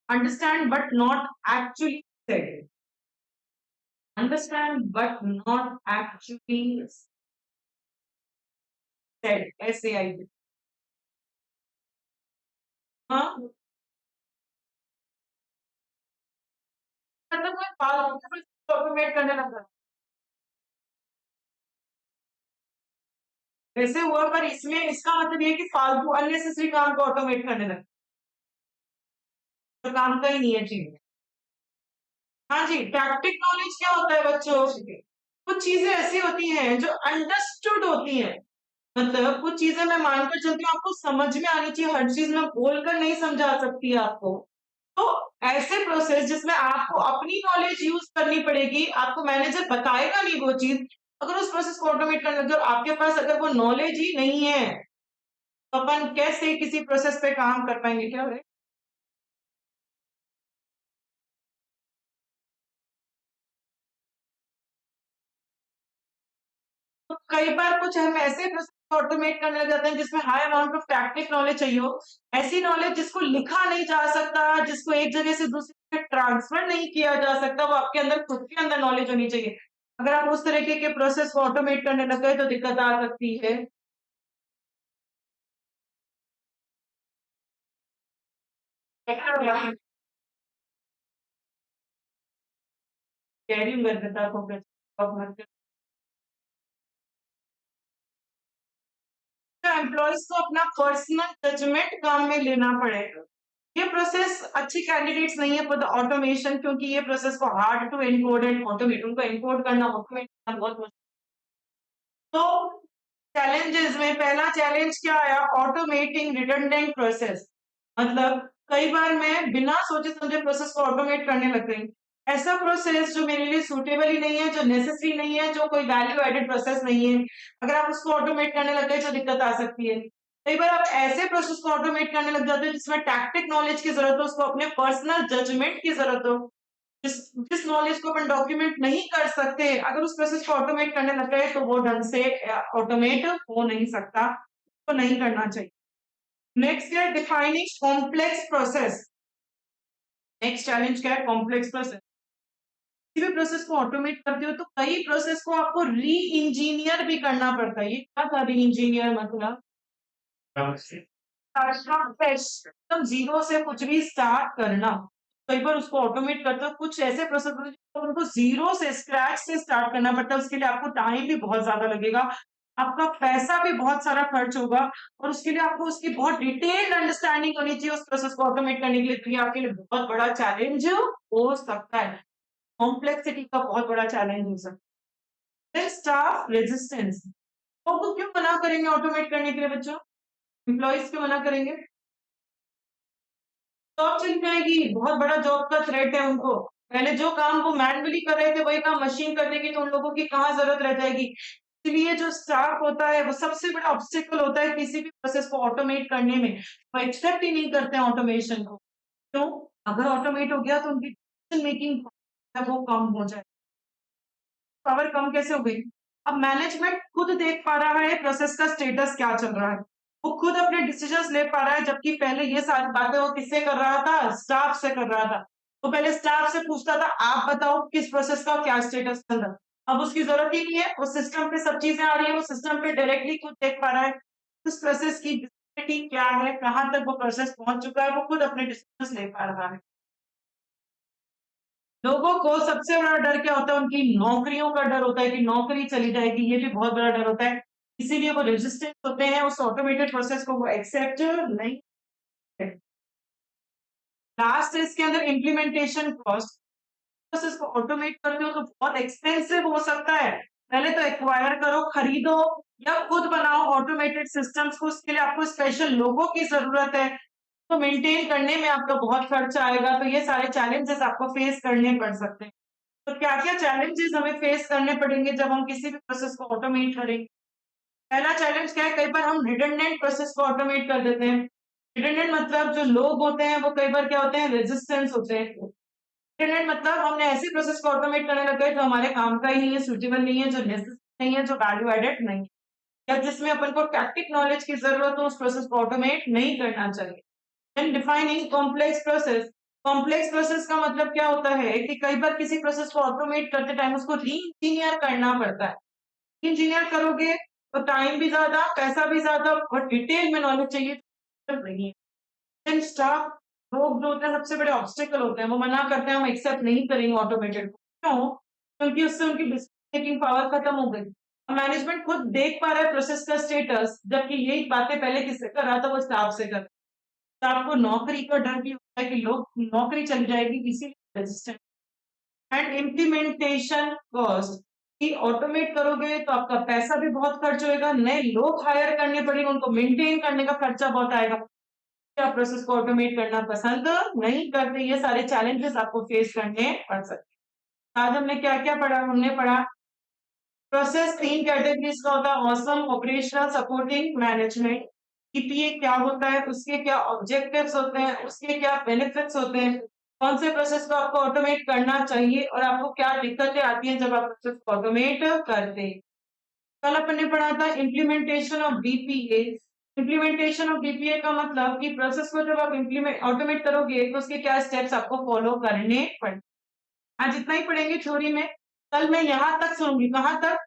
understand but not actually said. Understand but not actually said, SAID। हाँ, मतलब कोई फालतू ऑटोमेट करने लगा वैसे हुआ, पर इसमें इसका मतलब ये है कि फालतू अननेसेसरी काम को ऑटोमेट करने लगा, तो काम का ही नहीं है चीज। हाँ जी, टैक्टिक नॉलेज क्या होता है बच्चों? कुछ चीजें ऐसी होती हैं जो अंडरस्टूड होती हैं, मतलब कुछ चीजें मैं मानकर चलती हूँ आपको समझ में आनी चाहिए, हर चीज मैं बोलकर नहीं समझा सकती आपको। तो ऐसे प्रोसेस जिसमें आपको अपनी नॉलेज यूज करनी पड़ेगी, आपको मैनेजर बताएगा नहीं वो चीज, अगर उस प्रोसेस को ऑटोमेट करने लग जाओ, आपके पास अगर वो नॉलेज ही नहीं है तो अपन कैसे किसी प्रोसेस पे काम कर पाएंगे? क्या है? तो कई बार कुछ हम ऐसे प्रोसेस ऑटोमेट करने लग जाते हैं जिसमें high amount of tactic knowledge चाहिए हो, ऐसी नॉलेज जिसको लिखा नहीं जा सकता, जिसको एक जगह से दूसरी जगह ट्रांसफर नहीं किया जा सकता, वो आपके अंदर खुद के अंदर नॉलेज होनी चाहिए। अगर आप उस तरीके के प्रोसेस को ऑटोमेट करने लग गए तो दिक्कत आ सकती है। कह रही हूँ गर्दता को एम्प्लॉयज को अपना पर्सनल जजमेंट काम में लेना पड़ेगा। ये प्रोसेस अच्छी कैंडिडेट्स नहीं है फॉर द ऑटोमेशन, क्योंकि ये प्रोसेस को hard to encode and automate, उनको एनकोड करना ऑटोमेट करना बहुत मुश्किल। तो चैलेंजेस में पहला चैलेंज क्या आया? Automating redundant process. मतलब कई बार मैं बिना सोचे समझे प्रोसेस को ऑटोमेट करने लग गई, ऐसा प्रोसेस जो मेरे लिए सूटेबल ही नहीं है, जो नेसेसरी नहीं है, जो कोई वैल्यू एडेड प्रोसेस नहीं है, अगर आप उसको ऑटोमेट करने लग गए तो दिक्कत आ सकती है। कई बार आप ऐसे प्रोसेस को ऑटोमेट करने लग जाते हो जिसमें टैक्टिक नॉलेज की जरूरत हो, उसको अपने पर्सनल जजमेंट की जरूरत हो, जिस जिस नॉलेज को अपन डॉक्यूमेंट नहीं कर सकते, अगर उस प्रोसेस को ऑटोमेट करने लग गए तो वो ढंग से ऑटोमेट हो नहीं सकता, तो नहीं करना चाहिए। नेक्स्ट क्या है? Defining complex process. Next challenge क्या है? Complex process. किसी भी प्रोसेस को ऑटोमेट करते हो तो कई प्रोसेस को आपको री इंजीनियर भी करना पड़ता है। ये क्या था री इंजीनियर? मतलब एकदम जीरो से कुछ भी स्टार्ट करना। कई बार उसको ऑटोमेट करते हो, कुछ ऐसे प्रोसेस होते हैं जो उनको जीरो से स्क्रैच से स्टार्ट करना पड़ता है, उसके लिए आपको टाइम भी बहुत ज्यादा लगेगा, आपका पैसा भी बहुत सारा खर्च होगा, और उसके लिए आपको उसकी बहुत डिटेल्ड अंडरस्टैंडिंग होनी चाहिए उस प्रोसेस को ऑटोमेट करने के लिए, तो ये आपके लिए बहुत बड़ा चैलेंज हो सकता है, कॉम्प्लेक्सिटी का बहुत बड़ा चैलेंज हो सकता है। Staff resistance. तो क्यों मना करेंगे ऑटोमेट करने के लिए बच्चों? एम्प्लॉइज क्यों मना करेंगे? जॉब चली जाएगी, बहुत बड़ा जॉब का थ्रेट है उनको। पहले जो काम वो मैनुअली कर रहे थे वही काम मशीन कर देगी तो उन लोगों की कहाँ जरूरत रह जाएगी। इसलिए जो स्टाफ होता है वो सबसे बड़ा ऑब्स्टिकल होता है किसी भी प्रोसेस को ऑटोमेट करने में। वो एक्सेप्ट ही नहीं करते हैं ऑटोमेशन को। क्यों? अगर ऑटोमेट हो गया तो उनकी डिसीजन मेकिंग है वो कम हो जाए। पावर कम कैसे हो गई? अब मैनेजमेंट खुद देख पा रहा है प्रोसेस का स्टेटस क्या चल रहा है। वो खुद अपने डिसीजंस ले पा रहा है जबकि पहले ये सारी बातें वो किससे कर रहा था? स्टाफ से कर रहा था। वो पहले स्टाफ से पूछता था आप बताओ किस प्रोसेस का क्या स्टेटस चल रहा है। अब उसकी जरूरत ही नहीं है, वो सिस्टम पे सब चीजें आ रही है, वो सिस्टम पे डायरेक्टली खुद देख पा रहा है उस प्रोसेस की visibility क्या है, कहाँ तक वो प्रोसेस पहुंच चुका है, वो खुद अपने डिसीजंस ले पा रहा है। लोगों को सबसे बड़ा डर क्या होता है? उनकी नौकरियों का डर होता है कि नौकरी चली जाएगी, ये भी बहुत बड़ा डर होता है। इसीलिए वो रेजिस्टेंट होते हैं, उस ऑटोमेटेड प्रोसेस को वो एक्सेप्ट नहीं करते। लास्ट है इसके अंदर इम्प्लीमेंटेशन कॉस्ट। प्रोसेस को ऑटोमेट करते हो तो बहुत एक्सपेंसिव हो सकता है। पहले तो एक्वायर करो, खरीदो या खुद बनाओ ऑटोमेटेड सिस्टम्स को, उसके लिए आपको स्पेशल लोगों की जरूरत है। तो मेंटेन करने में आपका बहुत खर्चा आएगा, तो ये सारे चैलेंजेस आपको फेस करने पड़ सकते हैं। तो क्या-क्या चैलेंजेस हमें फेस करने पड़ेंगे जब हम किसी भी प्रोसेस को ऑटोमेट करेंगे? पहला चैलेंज क्या है? कई बार हम रिडंडेंट प्रोसेस को ऑटोमेट कर देते हैं। रिडंडेंट मतलब जो लोग होते हैं वो कई बार क्या होते हैं? रेजिस्टेंस होते हैं। रिडंडेंट मतलब हमने ऐसी प्रोसेस को ऑटोमेट करने लग गए जो हमारे काम का ही नहीं है, सूटेबल नहीं है, जो नेसेसरी नहीं है, जो वैल्यू एडेड नहीं है, या जिसमें अपन को टैक्टिक नॉलेज की जरूरत हो, उस प्रोसेस को ऑटोमेट नहीं करना चाहिए। Then defining complex process. Complex process का मतलब क्या होता है कि कई बार किसी प्रोसेस को ऑटोमेट करते टाइम उसको री इंजीनियर करना पड़ता है। इंजीनियर करोगे तो टाइम भी ज्यादा, पैसा भी ज्यादा और डिटेल में नॉलेज चाहिए तो नहीं है। देन स्टाफ, लोग जो होते हैं सबसे बड़े ऑब्स्टिकल होते हैं, वो मना करते हैं हम एक्सेप्ट नहीं करेंगे ऑटोमेटेड को। क्यों? क्योंकि उससे उनकी डिसीजन मेकिंग पावर खत्म हो गई। मैनेजमेंट खुद देख पा रहा है प्रोसेस का स्टेटस, जबकि यही बातें पहले किससे कर रहा था? वो स्टाफ से कर। तो आपको नौकरी का डर भी होता है कि लोग नौकरी चली जाएगी, इसीलिए रेजिस्टेंट। एंड इम्प्लीमेंटेशन कॉस्ट, कि ऑटोमेट करोगे तो आपका पैसा भी बहुत खर्च होएगा, नए लोग हायर करने पड़ेंगे, उनको मेंटेन करने का खर्चा बहुत आएगा। क्या प्रोसेस को ऑटोमेट करना पसंद नहीं करते, ये सारे चैलेंजेस आपको फेस करने पड़ सकते हैं। आज हमने क्या क्या पढ़ा? हमने पढ़ा प्रोसेस तीन कैटेगरीज का होता है: awesome, operational, supporting, management. EPA क्या होता है, उसके क्या ऑब्जेक्टिव्स होते हैं, उसके क्या बेनिफिट्स होते हैं, कौन से प्रोसेस को आपको ऑटोमेट करना चाहिए और आपको क्या दिक्कतें आती हैं जब आप प्रोसेस को ऑटोमेट करते हैं। कल अपन ने पढ़ा था implementation of BPA. Implementation of BPA का मतलब कि प्रोसेस को जब आप इम्प्लीमेंट ऑटोमेट करोगे तो उसके क्या स्टेप्स आपको फॉलो करने पड़े। आज इतना ही पढ़ेंगे थ्योरी में। कल मैं यहाँ तक सुनूंगी, कहाँ तक?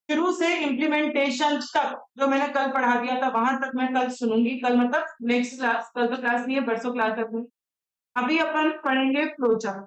शुरू से इम्प्लीमेंटेशन तक जो मैंने कल पढ़ा दिया था वहां तक मैं कल सुनूंगी। कल मतलब नेक्स्ट क्लास, कल तो क्लास नहीं है, परसों क्लास है अपनी। अभी अपन पढ़ेंगे फ्लो चार्ट।